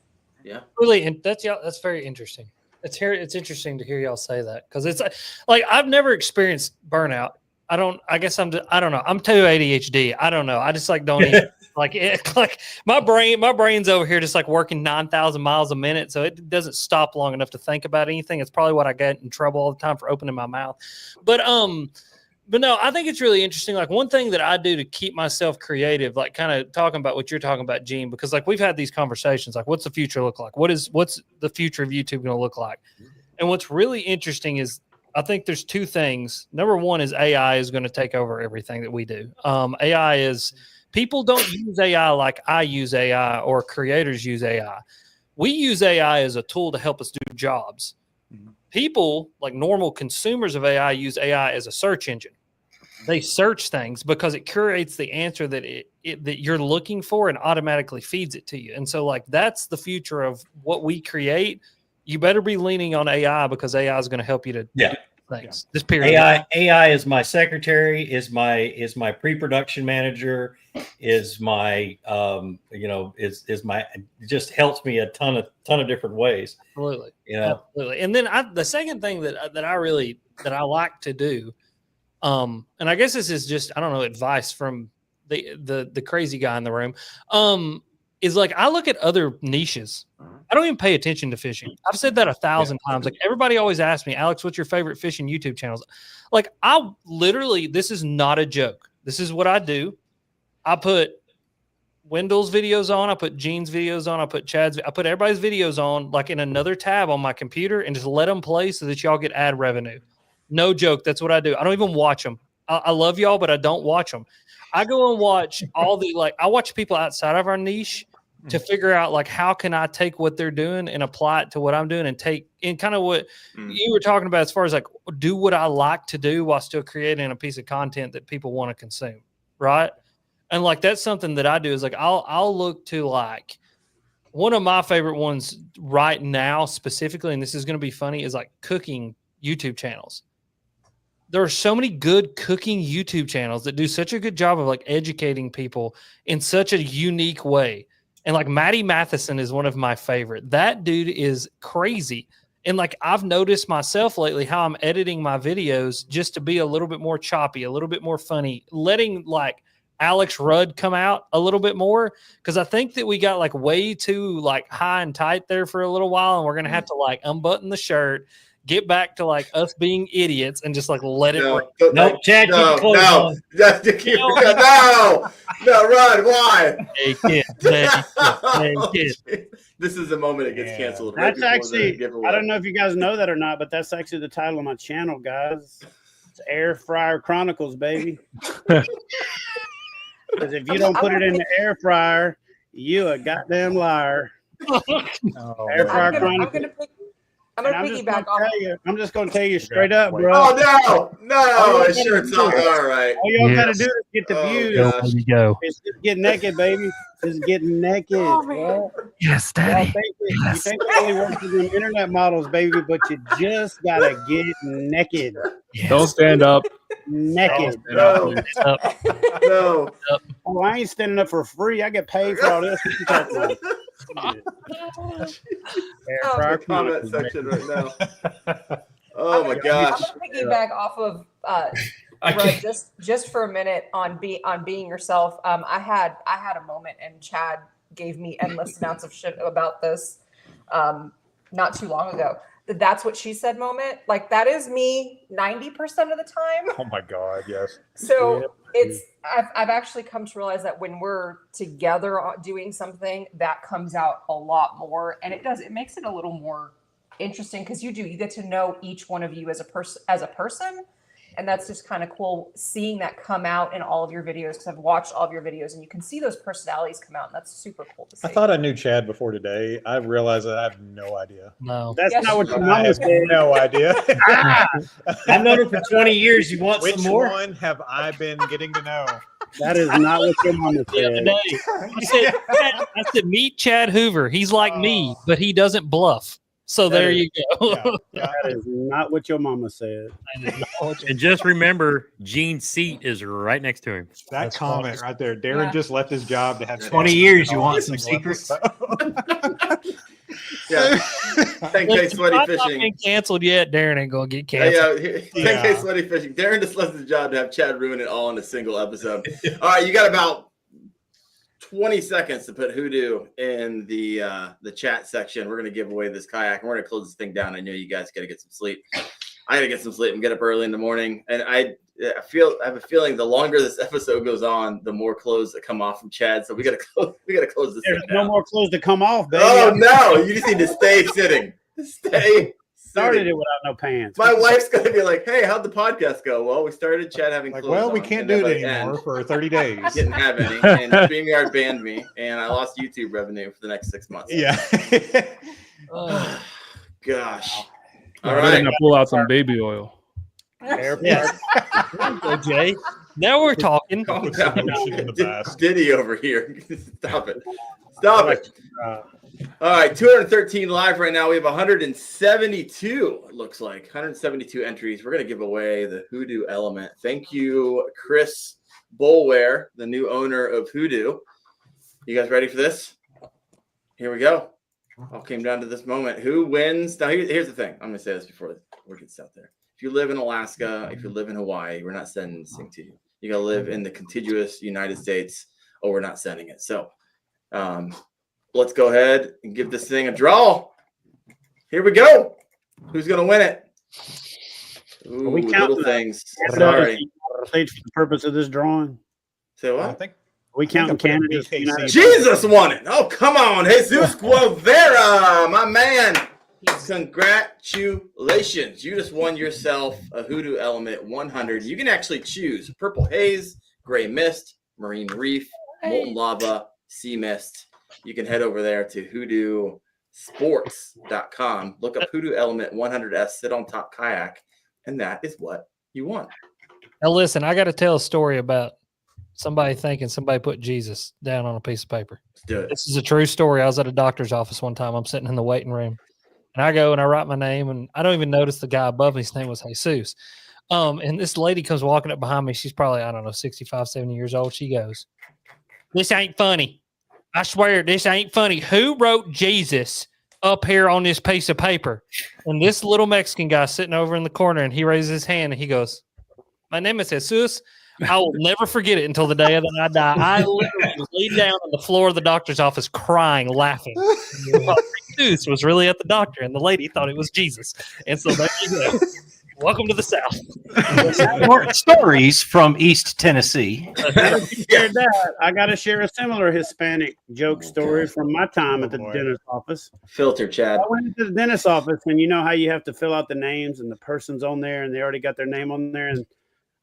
Yeah. Really. And that's very interesting. It's interesting to hear y'all say that, because it's like, I've never experienced burnout. I don't know. I'm too ADHD. I don't know. I just don't even like my brain's over here just like working 9,000 miles a minute. So it doesn't stop long enough to think about anything. It's probably what I get in trouble all the time for opening my mouth. But no, I think it's really interesting. Like, one thing that I do to keep myself creative, like kind of talking about what you're talking about, Gene, because like we've had these conversations, like what's the future look like? What's the future of YouTube going to look like? And what's really interesting is, I think there's 2 things. Number one is AI is going to take over everything that we do. AI is, people don't use AI like I use AI or creators use AI. We use AI as a tool to help us do jobs. People, like normal consumers of AI, use AI as a search engine. They search things because it curates the answer that that you're looking for and automatically feeds it to you. And so like, that's the future of what we create. You better be leaning on AI, because AI is going to help you to do things. This period. AI is my secretary, is my pre-production manager, is my is my, it just helps me a ton of different ways. Absolutely. Absolutely. And then the second thing that I like to do, and I guess this is just, I don't know, advice from the crazy guy in the room, is like, I look at other niches. I don't even pay attention to fishing. I've said that 1,000 times. Like, everybody always asks me, Alex, what's your favorite fishing YouTube channels? Like, this is not a joke. This is what I do. I put Wendell's videos on. I put Gene's videos on. I put Chad's. I put everybody's videos on, like in another tab on my computer, and just let them play so that y'all get ad revenue. No joke. That's what I do. I don't even watch them. I love y'all, but I don't watch them. I go and watch all the I watch people outside of our niche to figure out like how can I take what they're doing and apply it to what I'm doing and take in kind of what you were talking about as far as like do what I like to do while still creating a piece of content that people want to consume, right? And like that's something that I do is like I'll look to like one of my favorite ones right now specifically, and this is going to be funny, is like cooking YouTube channels. There are so many good cooking YouTube channels that do such a good job of like educating people in such a unique way. And like Maddie Matheson is one of my favorite. That dude is crazy. And like I've noticed myself lately how I'm editing my videos just to be a little bit more choppy, a little bit more funny, letting like Alex Rudd come out a little bit more. Cause I think that we got like way too like high and tight there for a little while. And we're going to have to like unbutton the shirt, get back to like us being idiots and just like let it run. Nope, Chad, no, keep close on. No, Rod, why? Hey, kid. This is the moment it gets canceled. Right That's actually, I don't know if you guys know that or not, but that's actually the title of my channel, guys. It's Air Fryer Chronicles, baby. Because if you don't put it in the air fryer, you a goddamn liar. Air Fryer Chronicles. I'm gonna piggyback off. I'm just gonna tell you straight up, bro. Oh no, it sure it's not all right. All y'all gotta do is get the views. There you go. It's just get naked, baby. Just get naked. Bro. Yes, Daddy. You think it only works with them internet models, baby, but you just gotta get naked. Yes. Don't stand up. Naked. No. No. Oh, I ain't standing up for free. I get paid for all this. Comment section right now. Oh my gosh. I'm gonna piggyback off of Rudd, just for a minute on being yourself. I had a moment and Chad gave me endless amounts of shit about this not too long ago. That's what she said moment. Like that is me 90% of the time. Oh my God, yes. So I've actually come to realize that when we're together doing something, that comes out a lot more, and it makes it a little more interesting because you get to know each one of you as a person. And that's just kind of cool seeing that come out in all of your videos because I've watched all of your videos and you can see those personalities come out, and that's super cool to see. I thought I knew Chad before today. I realized that I have no idea. No, that's not what your mama said. No idea. I've known her for 20 years. You want Which some more? Which one have I been getting to know? That is not what your mama said. I said, meet Chad Hoover. He's like me, but he doesn't bluff. So there you go. That is not what your mama said. And just remember, Gene's seat is right next to him. That comment right there. Darren just left his job to have 20 years. You want some secrets? Yeah. 10K sweaty I've fishing. not been canceled yet. Darren ain't gonna get canceled. Yeah, 10K sweaty fishing. Darren just left his job to have Chad ruin it all in a single episode. All right, you got about 20 seconds to put Hoodoo in the chat section. We're gonna give away this kayak, and we're gonna close this thing down. I know you guys gotta get some sleep. I gotta get some sleep and get up early in the morning. And I have a feeling the longer this episode goes on, the more clothes that come off from Chad. So we gotta close this. There's thing no down. more clothes to come off, baby. Oh no! You just need to stay sitting. Stay. Started it without no pants. My wife's gonna be like, "Hey, how'd the podcast go?" Well, we started Chad having like, clothes well, we on, can't and do then it by the anymore end, for 30 days. Didn't have any, and StreamYard banned me, and I lost YouTube revenue for the next 6 months. Yeah. Gosh. All right, I'm gonna pull out some baby oil. Yeah. Jay. Now we're talking. Calm down. Diddy over here. Stop it. Stop it. All right, 213 live right now. We have 172, it looks like. 172 entries. We're going to give away the Hoodoo Element. Thank you, Chris Bolware, the new owner of Hoodoo. You guys ready for this? Here we go. All came down to this moment. Who wins? Now, here's the thing. I'm going to say this before we get out there. If you live in Alaska, if you live in Hawaii, we're not sending this thing to you. You got to live in the contiguous United States, or we're not sending it. So, let's go ahead and give this thing a draw. Here we go. Who's going to win it? Ooh, we little counting things. that? Sorry. For the purpose of this drawing. Say what? I think We counting Canada. Jesus won it. Oh, come on. Jesus Guevara, my man. Congratulations. You just won yourself a Hoodoo Element 100. You can actually choose Purple Haze, Gray Mist, Marine Reef, Molten Lava, Sea Mist. You can head over there to hoodoosports.com. Look up Hoodoo Element 100S, sit on top kayak, and that is what you want. Now, listen, I got to tell a story about somebody thinking somebody put Jesus down on a piece of paper. Let's do it. This is a true story. I was at a doctor's office one time. I'm sitting in the waiting room, and I go and I write my name, and I don't even notice the guy above me. His name was Jesus. And this lady comes walking up behind me. She's probably, 65, 70 years old. She goes, "This ain't funny. I swear this ain't funny. Who wrote Jesus up here on this piece of paper?" And this little Mexican guy sitting over in the corner, and he raises his hand, and he goes, "My name is Jesus. I will never forget it until the day that I die." I literally laid down on the floor of the doctor's office crying, laughing. Jesus was really at the doctor, and the lady thought it was Jesus. And so there you go. Welcome to the South. More stories from East Tennessee. I got to share a similar Hispanic joke story from my time at the dentist office. Filter, Chad. I went to the dentist office, and you know how you have to fill out the names, and the person's on there, and they already got their name on there, and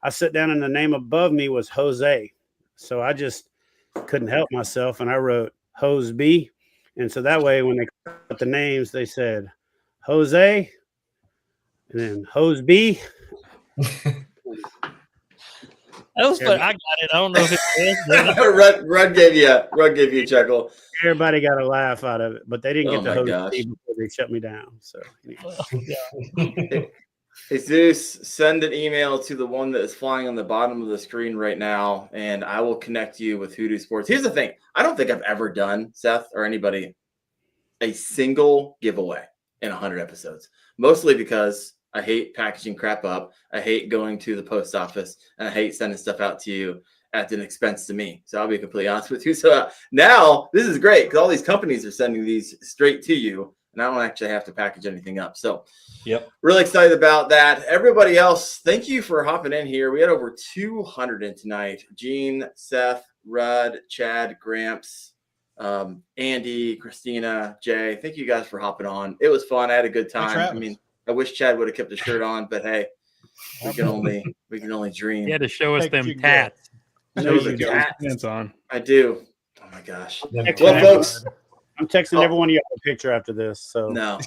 I sit down and the name above me was Jose. So I just couldn't help myself. And I wrote Hose B. And so that way, when they got the names, they said Jose and then Hose B. That was fun. I got it. I don't know if it was. Rud gave you a chuckle. Everybody got a laugh out of it, but they didn't get the Hose gosh. B before they shut me down. So anyway. Jesus, send an email to the one that is flying on the bottom of the screen right now, and I will connect you with Hoodoo Sports. Here's the thing. I don't think I've ever done, Seth, or anybody, a single giveaway in 100 episodes, mostly because I hate packaging crap up. I hate going to the post office, and I hate sending stuff out to you at an expense to me. So I'll be completely honest with you. So now this is great because all these companies are sending these straight to you, and I don't actually have to package anything up. So really excited about that. Everybody else, thank you for hopping in here. We had over 200 in tonight. Gene, Seth, Rudd, Chad, Gramps, Andy, Christina, Jay. Thank you guys for hopping on. It was fun. I had a good time. I mean, I wish Chad would have kept his shirt on, but hey, we can only dream. You had to show us them tats. Show the tats on. I do. Oh my gosh. Well, folks, I'm texting every one of you a picture after this. So no.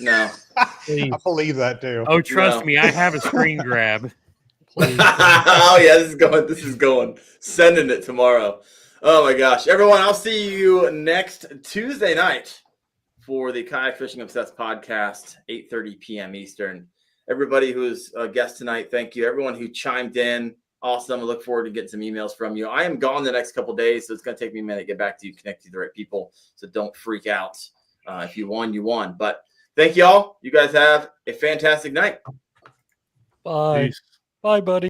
I believe that too. Oh, trust me, I have a screen grab. Oh yeah, this is going. Sending it tomorrow. Oh my gosh, everyone! I'll see you next Tuesday night for the Kayak Fishing Obsessed podcast, 8:30 p.m. Eastern. Everybody who's a guest tonight, thank you. Everyone who chimed in, awesome. I look forward to getting some emails from you. I am gone the next couple of days, so it's going to take me a minute to get back to you, connect you to the right people. So don't freak out. If you won, you won. But thank you all. You guys have a fantastic night. Bye. Peace. Bye, buddy.